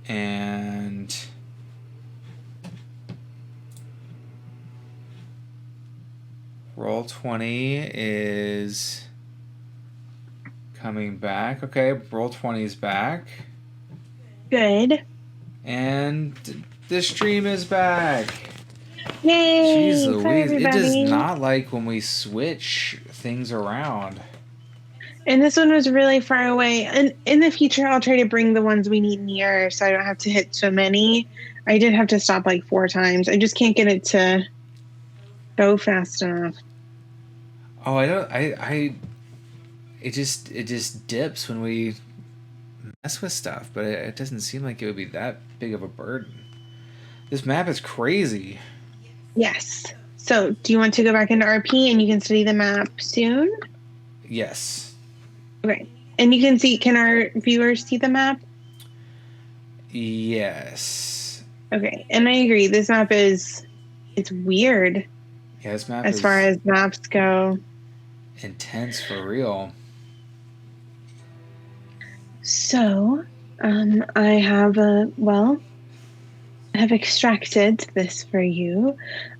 And Roll20 is coming back. Okay, Roll20 is back. Good. And the stream is back. Yay! Jeez Louise, it does everybody. not like when we switch things around. And this one was really far away. And in the future, I'll try to bring the ones we need near so I don't have to hit so many. I did have to stop like 4 times. I just can't get it to go fast enough. Oh, it just dips when we mess with stuff, but it doesn't seem like it would be that big of a burden. This map is crazy. Yes. So do you want to go back into RP and you can study the map soon? Yes. Okay. And you can see, can our viewers see the map? Yes. Okay. And I agree. This map it's weird Yeah, this map as is far as maps go. intense for real. So, I have I have extracted this for you.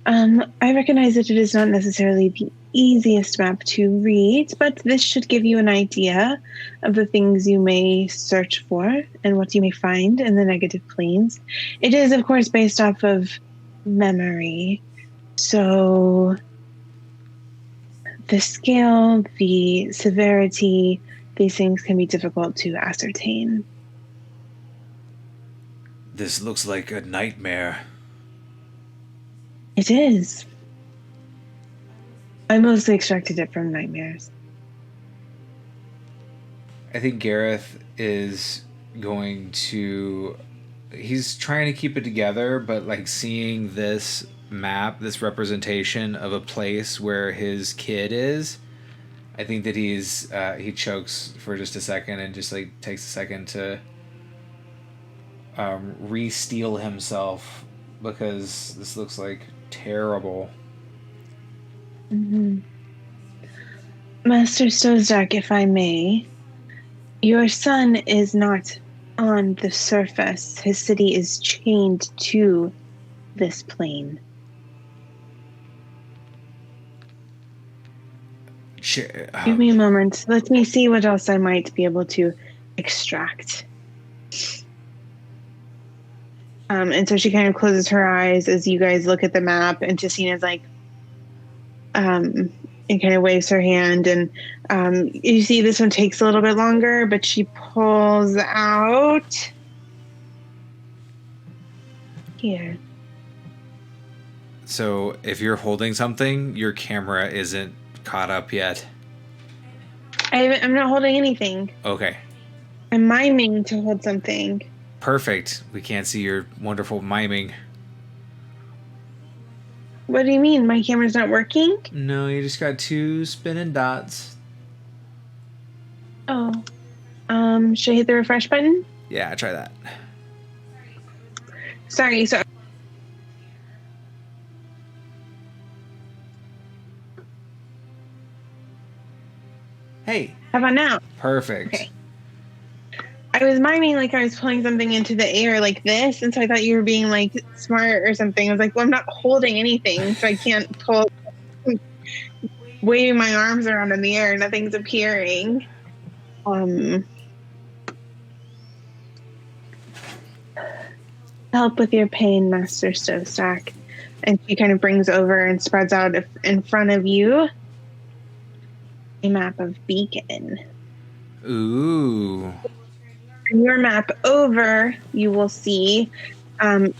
I recognize that it is not necessarily the easiest map to read, but this should give you an idea of the things you may search for and what you may find in the negative planes. It is, of course, based off of memory. So the scale, the severity, these things can be difficult to ascertain. This looks like a nightmare. It is. I mostly extracted it from nightmares. I think Garreth is going to... He's trying to keep it together, but like seeing this map, this representation of a place where his kid is, I think that he chokes for just a second and just like takes a second to re-steel himself because this looks like terrible. Mm-hmm. Master Stozdak, if I may, your son is not on the surface. His city is chained to this plane. Give me a moment. Let me see what else I might be able to extract. And so she kind of closes her eyes as you guys look at the map, and Tessina's like, and kind of waves her hand, and you see this one takes a little bit longer, but she pulls out here. So if you're holding something, your camera isn't caught up yet. I'm not holding anything. Okay. I'm miming to hold something. Perfect. We can't see your wonderful miming. What do you mean? My camera's not working? No, you just got 2 spinning dots. Oh. Should I hit the refresh button? Yeah, try that. Sorry, so Hey. how about now? Perfect. Okay. I was miming like I was pulling something into the air like this, and so I thought you were being like smart or something. I was like, well, I'm not holding anything, so I can't pull, waving my arms around in the air. Nothing's appearing. Help with your pain, Master Stowstack. And she kind of brings over and spreads out in front of you a map of Beacon. Ooh. In your map over, you will see, I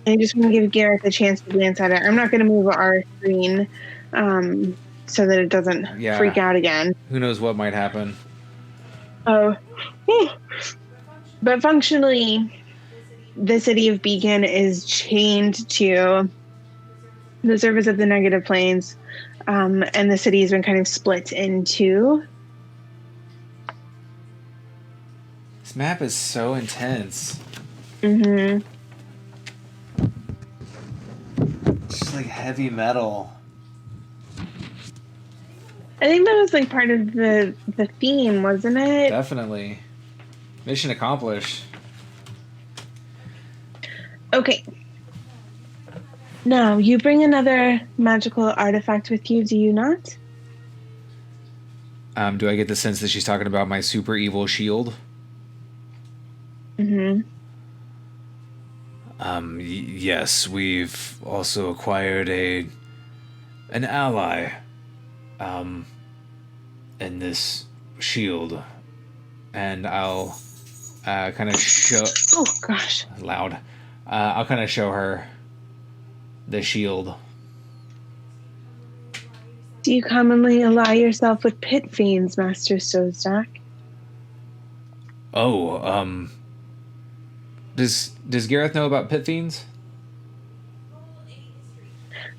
just want to give Garreth a chance to glance at it. I'm not going to move our screen so that it doesn't freak out again. Who knows what might happen. Oh. But functionally, the city of Beacon is chained to the surface of the negative planes, and the city has been kind of split in two. This map is so intense. Mm-hmm. Just like heavy metal. I think that was like part of the theme, wasn't it? Definitely. Mission accomplished. Okay. Now, you bring another magical artifact with you, do you not? Do I get the sense that she's talking about my super evil shield? Mm-hmm. Yes, we've also acquired an ally in this shield, and I'll kind of show. Oh gosh! Loud. I'll kind of show her the shield. Do you commonly ally yourself with pit fiends, Master Stowstack? Oh, Does Garreth know about pit fiends?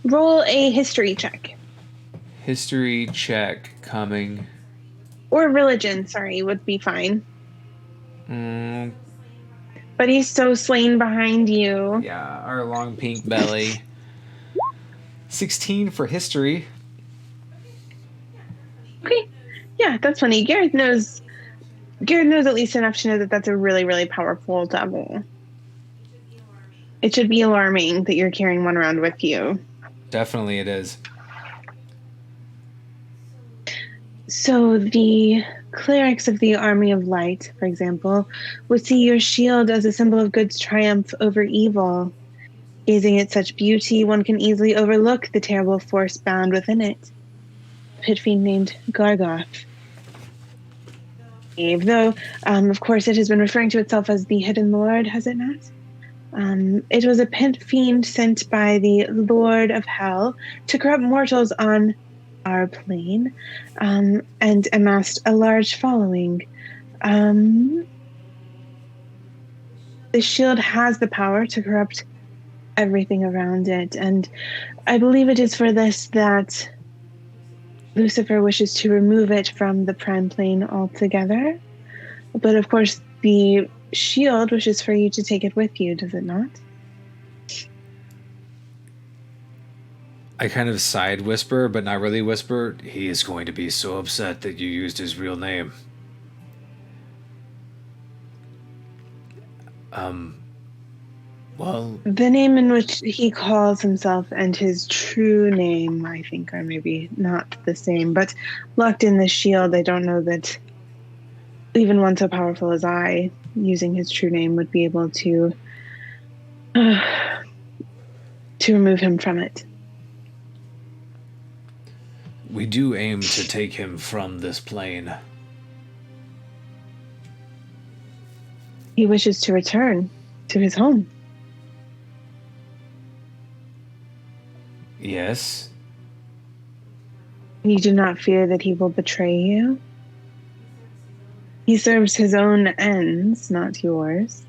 Roll a history check. History check coming. Or religion, sorry, would be fine. Mm, But he's so slain behind you. yeah, our long pink belly. 16 for history. Okay. Yeah, that's funny. Garreth knows at least enough to know that that's a really, really powerful devil. It should be alarming that you're carrying one around with you. Definitely it is. So the clerics of the Army of Light, for example, would see your shield as a symbol of good's triumph over evil. Gazing at such beauty, one can easily overlook the terrible force bound within it. A pit fiend named Gargoth. Though, of course, it has been referring to itself as the Hidden Lord, has it not? It was a pit fiend sent by the Lord of Hell to corrupt mortals on our plane, and amassed a large following. The shield has the power to corrupt everything around it, and I believe it is for this that Lucifer wishes to remove it from the prime plane altogether. But of course, the shield wishes for you to take it with you, does it not? I kind of side whisper, but not really whisper. He is going to be so upset that you used his real name. Well, The name in which he calls himself and his true name, I think, are maybe not the same. But locked in the shield, I don't know that even one so powerful as I, using his true name, would be able to remove him from it. we do aim to take him from this plane. He wishes to return to his home. Yes. You do not fear that he will betray you? He serves his own ends, not yours.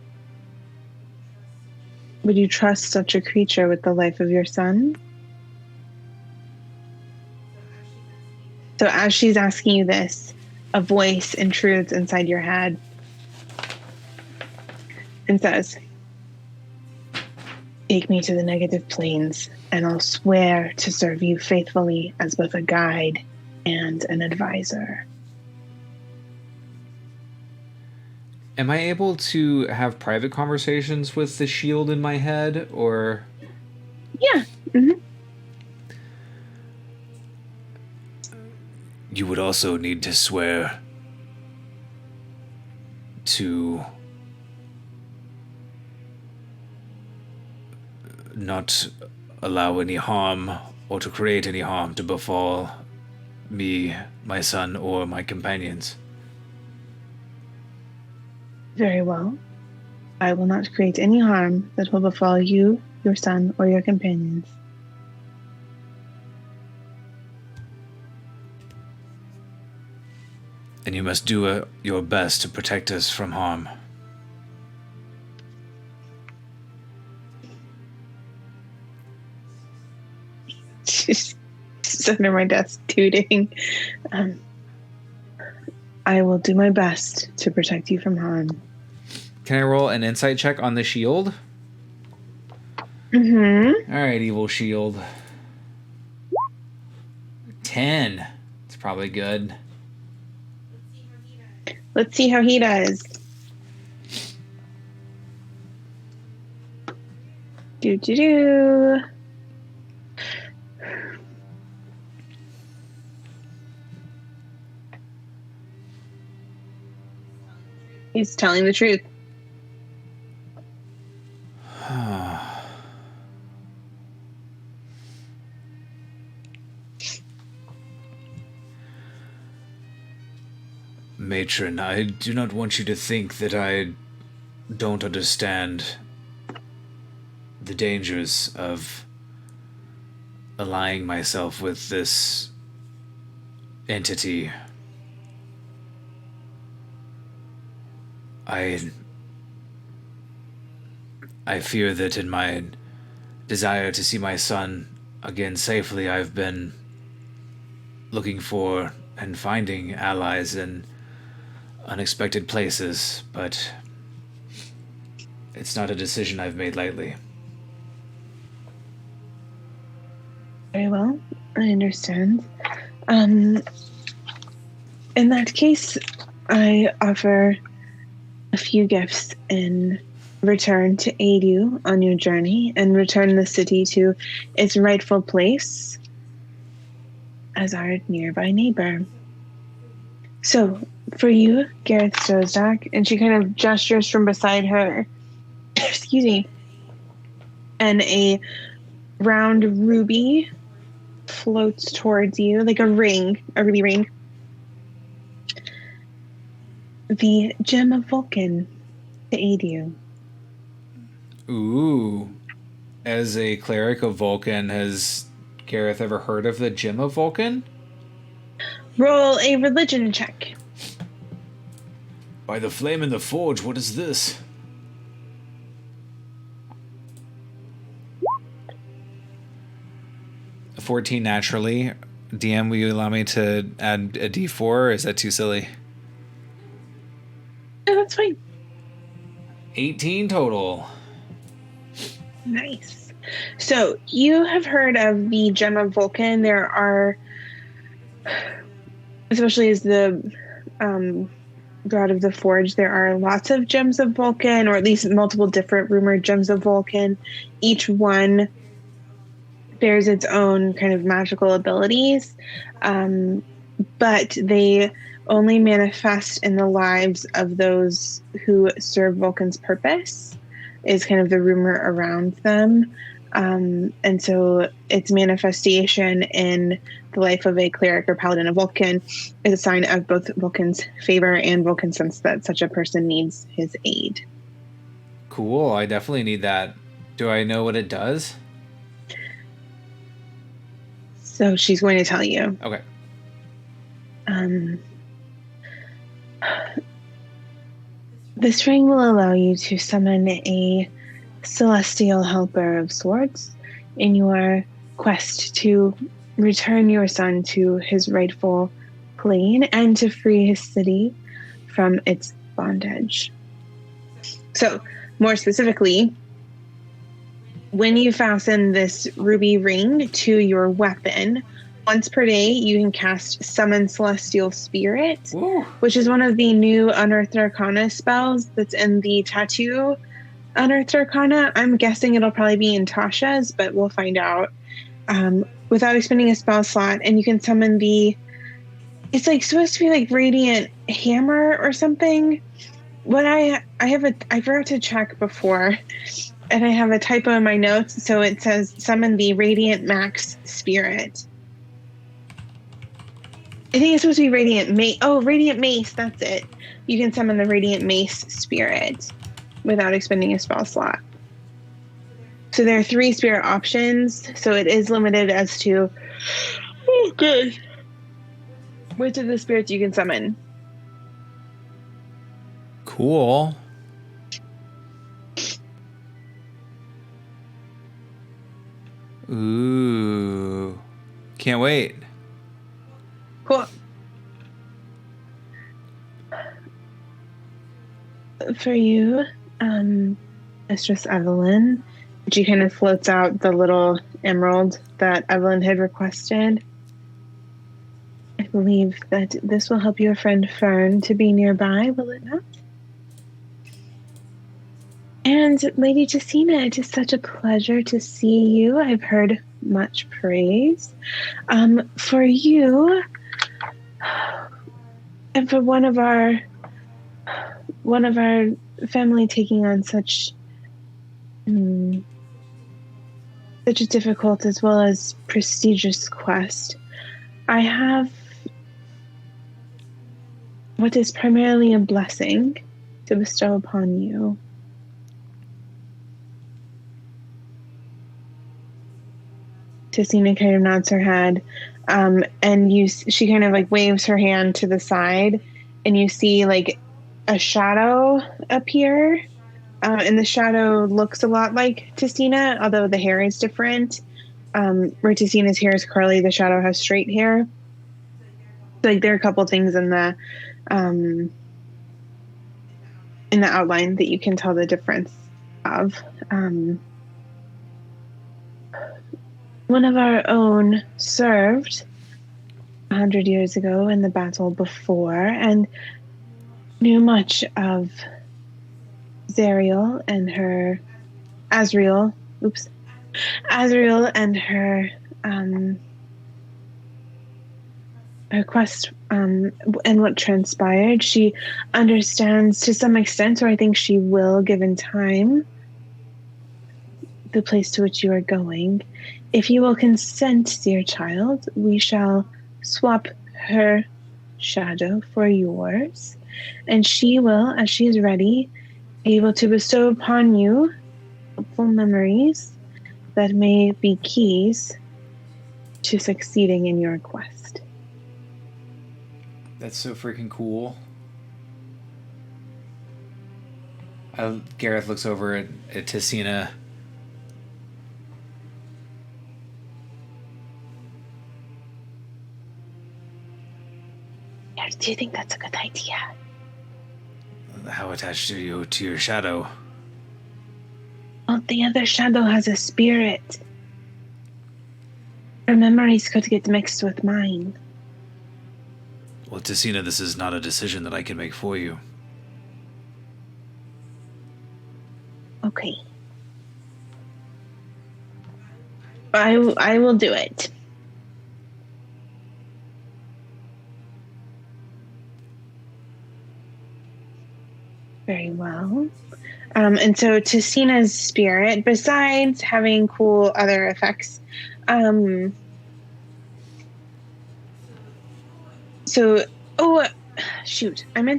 Would you trust such a creature with the life of your son? So as she's asking you this, a voice intrudes inside your head and says, "Take me to the negative planes, and I'll swear to serve you faithfully as both a guide and an advisor." Am I able to have private conversations with the shield in my head, or? Yeah. Mm-hmm. You would also need to swear to not allow any harm or to create any harm to befall me, my son, or my companions. Very well. I will not create any harm that will befall you, your son, or your companions. And you must do your best to protect us from harm. She's under my desk tooting. I will do my best to protect you from harm. Can I roll an insight check on the shield? Mm-hmm. All right, evil shield. 10. It's probably good. Let's see how he does. Do. He's telling the truth. Matron, I do not want you to think that I don't understand the dangers of allying myself with this entity. I fear that in my desire to see my son again safely, I've been looking for and finding allies in unexpected places, but it's not a decision I've made lightly. Very well, I understand. In that case, I offer a few gifts in return to aid you on your journey and return the city to its rightful place as our nearby neighbor. So, for you, Garreth Stosdak, and she kind of gestures from beside her, excuse me, and a round ruby floats towards you, like a ruby ring. The gem of Vulcan to aid you. Ooh. As a cleric of Vulcan, has Garreth ever heard of the Gem of Vulcan? Roll a religion check. By the flame in the forge, what is this? A 14 naturally. DM, will you allow me to add a d4, or is that too silly? Oh, that's fine. 18 total. Nice. So, you have heard of the Gem of Vulcan. There are, especially as the God of the Forge, there are lots of gems of Vulcan, or at least multiple different rumored gems of Vulcan. Each one bears its own kind of magical abilities, but they only manifest in the lives of those who serve Vulcan's purpose, is kind of the rumor around them. And so its manifestation in the life of a cleric or paladin of Vulcan is a sign of both Vulcan's favor and Vulcan's sense that such a person needs his aid. Cool, I definitely need that. Do I know what it does? So she's going to tell you. Okay. This ring will allow you to summon a celestial helper of sorts in your quest to return your son to his rightful plane and to free his city from its bondage. So, more specifically, when you fasten this ruby ring to your weapon, once per day, you can cast Summon Celestial Spirit, Ooh. which is one of the new Unearthed Arcana spells that's in the tattoo Unearthed Arcana. I'm guessing it'll probably be in Tasha's, but we'll find out. Without expending a spell slot, and you can summon it's like supposed to be like Radiant Hammer or something. What I forgot to check before, and I have a typo in my notes, so it says summon the Radiant Max Spirit. I think it's supposed to be Radiant Mace. Oh, Radiant Mace, that's it. You can summon the Radiant Mace Spirit without expending a spell slot. So there are 3 spirit options, so it is limited as to which of the spirits you can summon. Cool. Ooh. Can't wait. Cool. For you, Mistress Evelyn, she kind of floats out the little emerald that Evelyn had requested. I believe that this will help your friend Fern to be nearby, will it not? And Lady Jacina, it is such a pleasure to see you. I've heard much praise. For you, and for one of our family taking on such a difficult as well as prestigious quest, I have what is primarily a blessing to bestow upon you. Tessina kind of nods her head, and she kind of like waves her hand to the side, and you see like a shadow appear, and the shadow looks a lot like Tessina, although the hair is different. Where Tessina's hair is curly, the shadow has straight hair. So, like there are a couple things in the outline that you can tell the difference of. One of our own served 100 years ago in the battle before and knew much of Azriel and her her quest and what transpired. She understands to some extent, or I think she will, given time, the place to which you are going. If you will consent, dear child, we shall swap her shadow for yours, and she will, as she is ready, be able to bestow upon you helpful memories that may be keys to succeeding in your quest. That's so freaking cool. Garreth looks over at Tessina. Do you think that's a good idea? How attached are you to your shadow? Well, the other shadow has a spirit. Her memories could get mixed with mine. Well, Tessina, this is not a decision that I can make for you. Okay. I will do it. Very well. And so Tessina's spirit, besides having cool other effects, I meant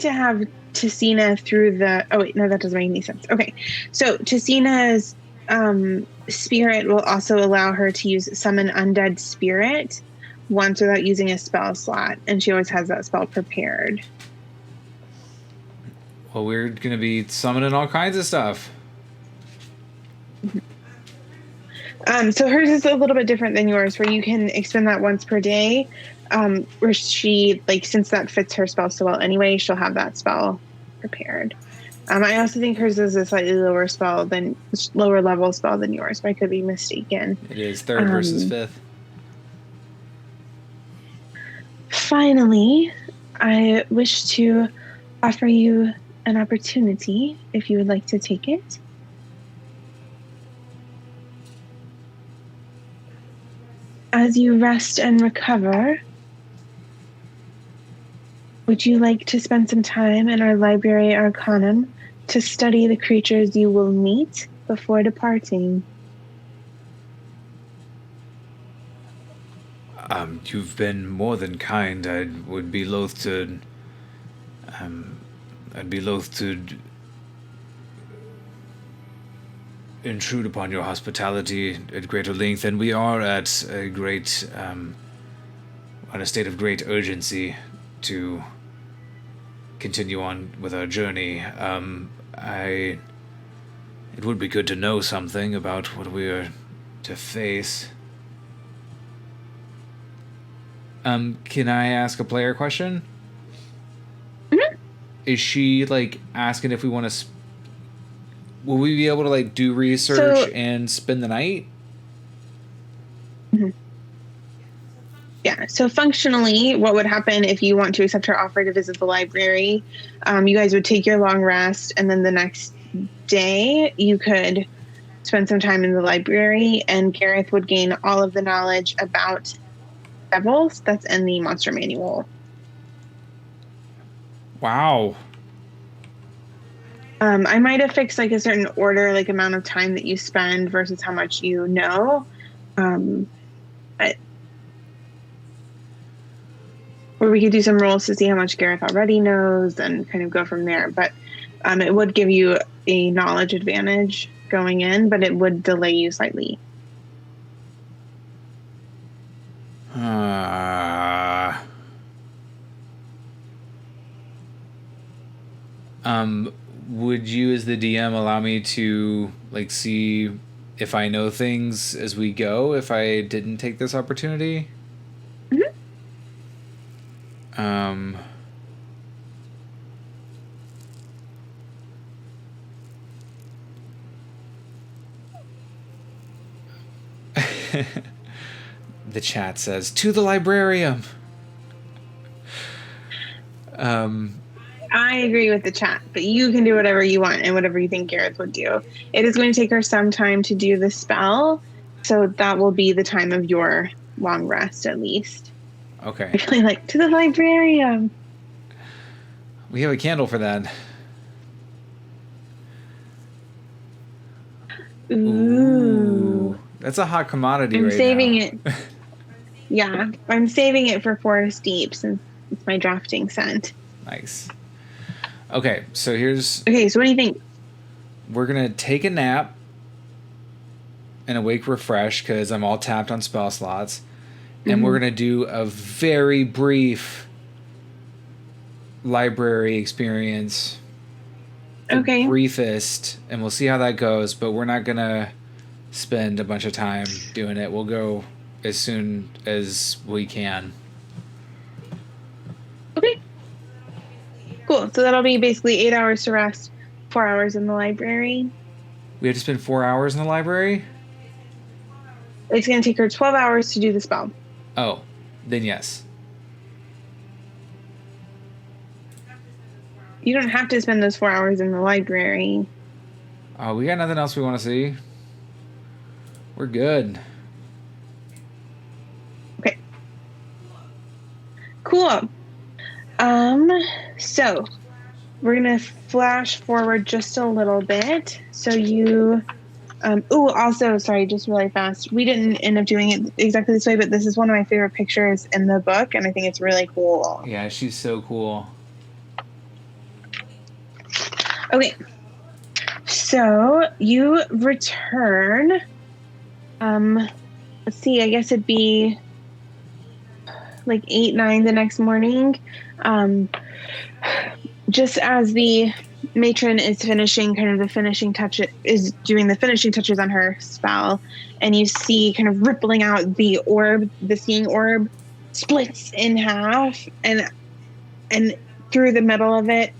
to have Tessina through the... Oh, wait, no, that doesn't make any sense. Okay, so Tessina's spirit will also allow her to use Summon Undead Spirit once without using a spell slot, and she always has that spell prepared. Well, we're going to be summoning all kinds of stuff. So hers is a little bit different than yours, where you can expend that once per day, where she, like, since that fits her spell so well anyway, she'll have that spell prepared. I also think hers is a slightly lower level spell than yours, but I could be mistaken. It is 3rd versus 5th. Finally, I wish to offer you an opportunity if you would like to take it. As you rest and recover, would you like to spend some time in our library arcanum to study the creatures you will meet before departing? You've been more than kind. I would be loath to intrude upon your hospitality at greater length, and we are at a state of great urgency to continue on with our journey. It would be good to know something about what we are to face. Can I ask a player question? Mm-hmm. is she like asking if we want to? Will we be able to like do research and spend the night? Mm-hmm. Yeah. So functionally, what would happen if you want to accept her offer to visit the library? You guys would take your long rest, and then the next day you could spend some time in the library, and Garreth would gain all of the knowledge about devils that's in the monster manual. Wow. I might have fixed like a certain order, like amount of time that you spend versus how much you know. But or we could do some rolls to see how much Garreth already knows and kind of go from there. But it would give you a knowledge advantage going in, but it would delay you slightly. Would you, as the DM, allow me to like see if I know things as we go if I didn't take this opportunity? Mm-hmm. The chat says, "To the librarium." I agree with the chat, but you can do whatever you want and whatever you think Garreth would do. It is going to take her some time to do the spell, so that will be the time of your long rest, at least. Okay. I feel like, to the librarium. We have a candle for that. Ooh. That's a hot commodity I'm right saving now. it. Yeah, I'm saving it for Forest Deep since it's my drafting scent. Nice. Okay, so here's... Okay, so what do you think? We're going to take a nap and awake refreshed because I'm all tapped on spell slots. And we're going to do a very brief library experience. Okay. Briefest, and we'll see how that goes, but we're not going to spend a bunch of time doing it. We'll go as soon as we can. Okay. Cool. So that'll be basically 8 hours to rest, 4 hours in the library. We have to spend 4 hours in the library? It's going to take her 12 hours to do the spell. Oh, then yes. You don't have to spend those 4 hours in the library. Oh, we got nothing else we want to see. We're good. Okay. Cool. So we're gonna flash forward just a little bit. So you, also, sorry, just really fast. We didn't end up doing it exactly this way, but this is one of my favorite pictures in the book, and I think it's really cool. Yeah, she's so cool. Okay. So you return. Let's see, I guess it'd be like 8, 9 the next morning. Just as the matron is finishing kind of the finishing touch, is doing the finishing touches on her spell, and you see kind of rippling out the orb, the seeing orb splits in half, and through the middle of it,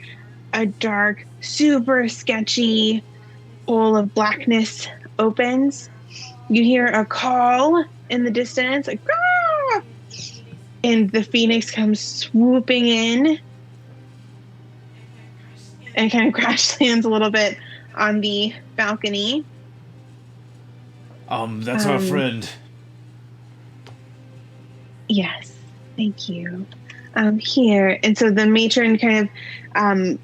a dark, super sketchy hole of blackness opens. You hear a call in the distance, like, ah! And the phoenix comes swooping in and kind of crash lands a little bit on the balcony. That's our friend. Yes, thank you. Here. And so the matron kind of,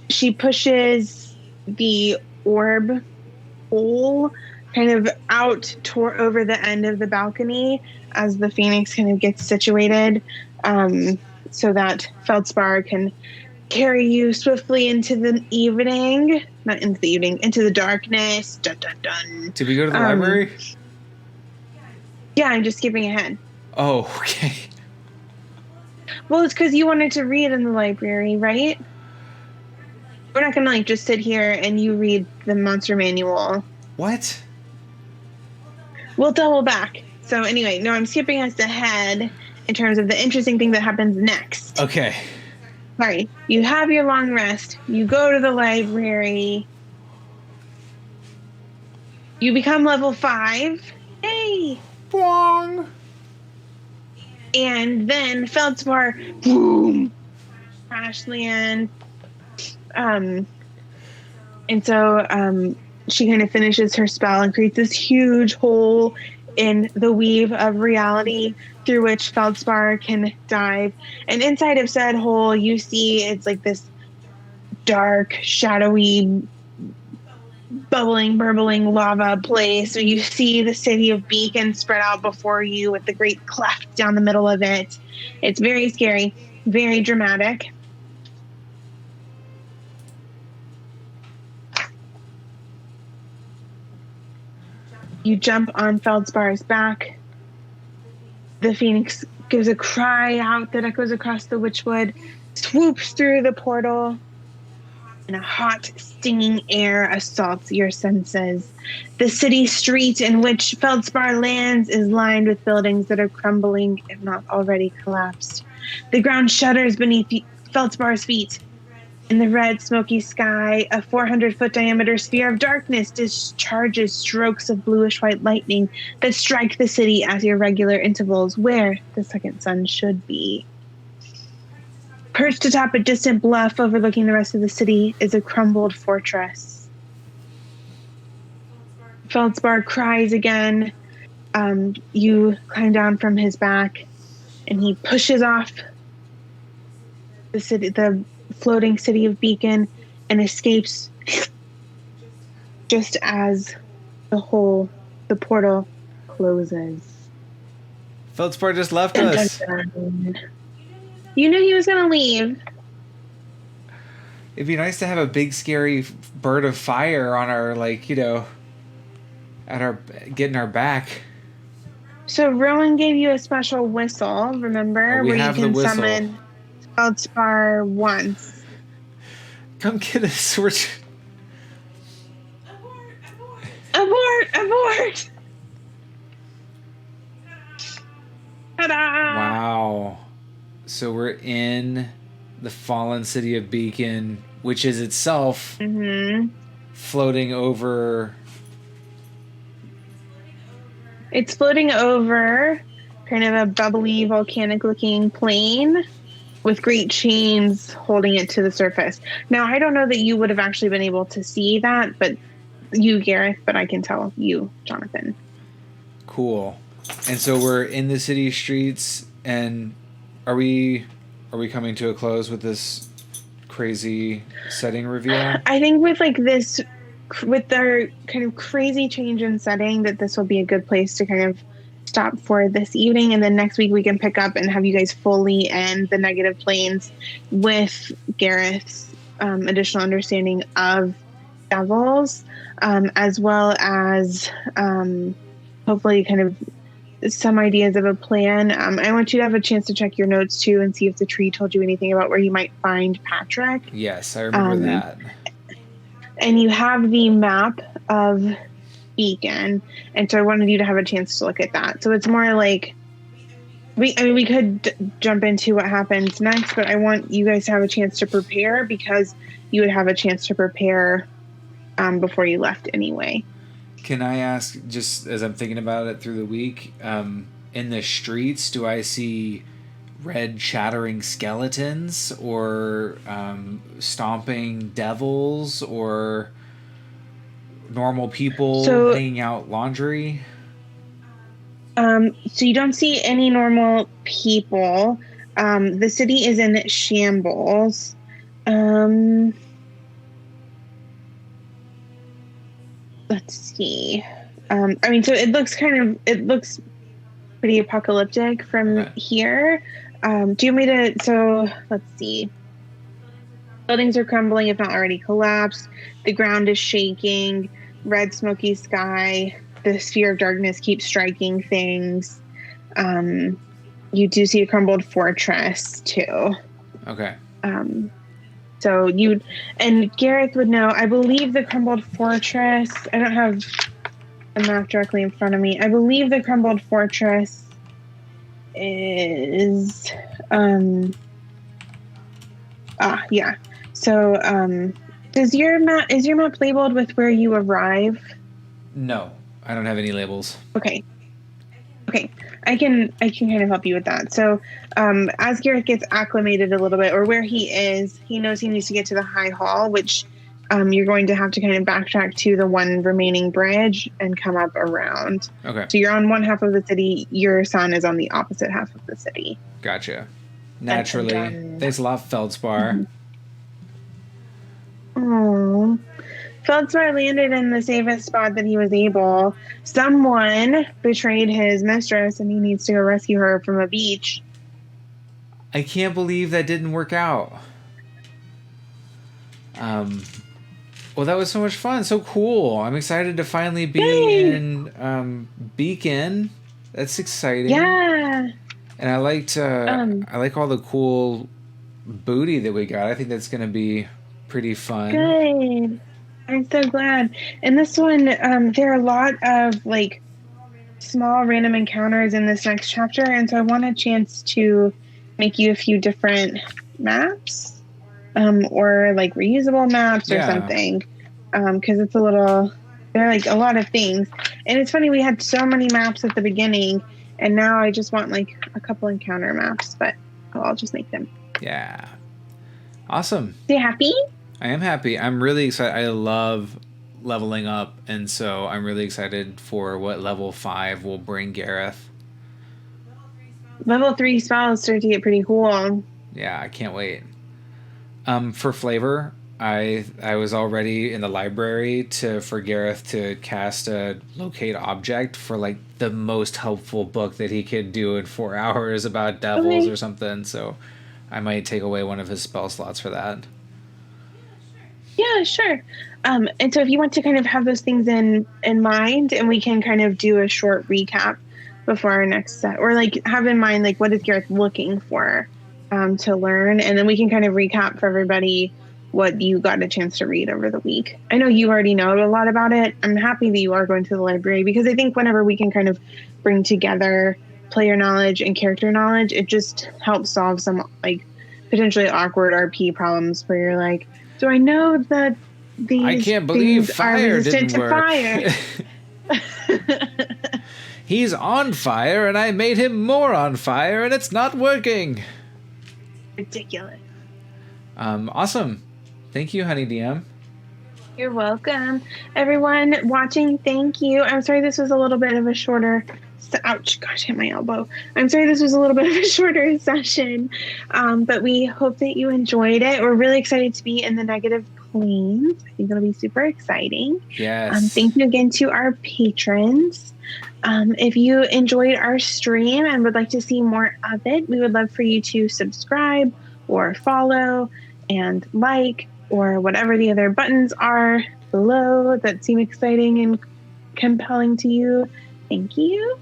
she pushes the orb hole kind of out over the end of the balcony as the phoenix kind of gets situated, so that Feldspar can carry you swiftly into the evening. Not into the evening, into the darkness. Dun, dun, dun. Did we go to the library? Yeah, I'm just skipping ahead. Oh, okay. Well, it's because you wanted to read in the library, right? We're not going to just sit here and you read the monster manual. What? We'll double back. So anyway, no, I'm skipping us ahead in terms of the interesting thing that happens next. Okay. Sorry. You have your long rest. You go to the library. You become level 5. Hey! Bwong! And then Feldspar, boom! Crash land. And so she kind of finishes her spell and creates this huge hole in the weave of reality through which Feldspar can dive. And inside of said hole, you see it's like this dark, shadowy, bubbling, burbling lava place. So you see the city of Beacon spread out before you with the great cleft down the middle of it. It's very scary, very dramatic. You jump on Feldspar's back. The phoenix gives a cry out that echoes across the witchwood, swoops through the portal, and a hot, stinging air assaults your senses. The city street in which Feldspar lands is lined with buildings that are crumbling, if not already collapsed. The ground shudders beneath Feldspar's feet. In the red, smoky sky, a 400-foot diameter sphere of darkness discharges strokes of bluish-white lightning that strike the city at irregular intervals where the second sun should be. Perched atop a distant bluff overlooking the rest of the city is a crumbled fortress. Feldspar cries again. You climb down from his back, and he pushes off the floating city of Beacon, and escapes just as the portal closes. Feldspar just left us. You knew he was going to leave. It'd be nice to have a big scary bird of fire on our, getting our back. So Rowan gave you a special whistle, remember? We where have you can the whistle. Summon Feldspar once. Come get us. Abort! Ta-da! Wow. So we're in the fallen city of Beacon, which is itself floating over. It's floating over kind of a bubbly, volcanic-looking plain with great chains holding it to the surface. Now, I don't know that you would have actually been able to see that, but you, Garreth, but I can tell you, Jonathan. Cool. And so we're in the city streets, and are we coming to a close with this crazy setting reveal? I think with their kind of crazy change in setting, that this will be a good place to kind of stop for this evening, and then next week we can pick up and have you guys fully end the negative planes with Gareth's additional understanding of devils, as well as hopefully kind of some ideas of a plan. I want you to have a chance to check your notes too and see if the tree told you anything about where you might find Patrick. Yes, I remember that. And you have the map of Beacon, and so I wanted you to have a chance to look at that. So it's more like we could jump into what happens next, but I want you guys to have a chance to prepare, because you would have a chance to prepare before you left anyway. Can I ask, just as I'm thinking about it through the week, in the streets, do I see red chattering skeletons, or stomping devils, or normal people hanging out laundry? So you don't see any normal people. The city is in shambles. Let's see. So it looks pretty apocalyptic from here. Do you want me to? So let's see. Buildings are crumbling, if not already collapsed. The ground is shaking. Red, smoky sky. The sphere of darkness keeps striking things. You do see a crumbled fortress too. Okay. So you and Garreth would know. I believe the crumbled fortress. I don't have a map directly in front of me. I believe the crumbled fortress is Yeah. So, is your map labeled with where you arrive? No, I don't have any labels. Okay. I can kind of help you with that. So, as Garrett gets acclimated a little bit, or where he is, he knows he needs to get to the High Hall, which you're going to have to kind of backtrack to the one remaining bridge and come up around. Okay. So you're on one half of the city. Your son is on the opposite half of the city. Gotcha. Naturally. Thanks a lot, Feldspar. Oh, Feldspar landed in the safest spot that he was able. Someone betrayed his mistress, and he needs to go rescue her from a beach. I can't believe that didn't work out. Well, that was so much fun. So cool. I'm excited to finally be in Beacon. That's exciting. Yeah. And I liked I like all the cool booty that we got. I think that's going to be pretty fun. Good. I'm so glad. And this one, there are a lot of like small random encounters in this next chapter, and so I want a chance to make you a few different maps. Or like reusable maps or something, because it's there are like a lot of things, and it's funny, we had so many maps at the beginning, and now I just want like a couple encounter maps, but I'll just make them. Yeah, awesome. So you happy? I am happy. I'm really excited. I love leveling up, and so I'm really excited for what level 5 will bring Garreth. Level 3 spells start to get pretty cool. Yeah, I can't wait. For flavor, I was already in the library for Garreth to cast a locate object for like the most helpful book that he could do in 4 hours about devils or something. So I might take away one of his spell slots for that. Yeah, sure. And so if you want to kind of have those things in mind, and we can kind of do a short recap before our next set, or like have in mind like what is Garreth looking for to learn, and then we can kind of recap for everybody what you got a chance to read over the week. I know you already know a lot about it. I'm happy that you are going to the library, because I think whenever we can kind of bring together player knowledge and character knowledge, it just helps solve some like potentially awkward RP problems where you're like, do I know that these I can't believe fire didn't work. Fire? He's on fire, and I made him more on fire, and it's not working. Ridiculous. Awesome. Thank you, Honey DM. You're welcome. Everyone watching, thank you. I'm sorry this was a little bit of a shorter... Ouch, gosh, hit my elbow. I'm sorry this was a little bit of a shorter session, but we hope that you enjoyed it. We're really excited to be in the negative planes. I think it'll be super exciting. Yes. Thank you again to our patrons. If you enjoyed our stream and would like to see more of it, we would love for you to subscribe or follow and like, or whatever the other buttons are below that seem exciting and compelling to you. Thank you.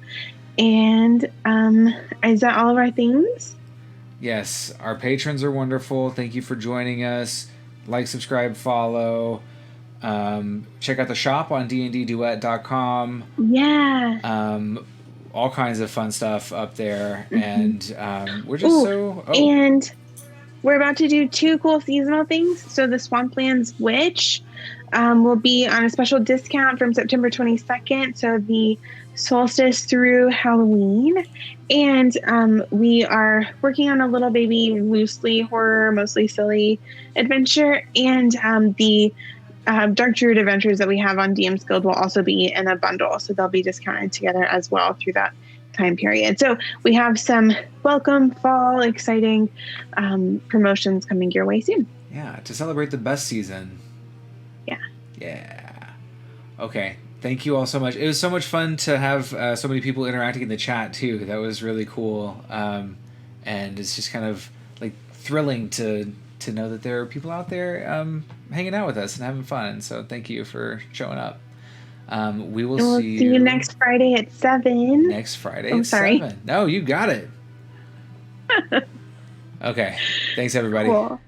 And is that all of our things? Yes, our patrons are wonderful. Thank you for joining us. Like, subscribe, follow. Check out the shop on dndduet.com. Yeah. All kinds of fun stuff up there. And we're just And we're about to do 2 cool seasonal things. So the Swamplands Witch will be on a special discount from September 22nd. So the solstice through Halloween. And we are working on a little baby, loosely horror, mostly silly adventure. And the Dark Druid adventures that we have on DM's Guild will also be in a bundle. So they'll be discounted together as well through that time period. So we have some welcome fall exciting promotions coming your way soon. Yeah, to celebrate the best season. Yeah. Okay. Thank you all so much. It was so much fun to have so many people interacting in the chat too. That was really cool. And it's just kind of like thrilling to know that there are people out there hanging out with us and having fun. So thank you for showing up. We'll see you next Friday at 7. Next Friday at 7. No, you got it. Okay. Thanks, everybody. Cool.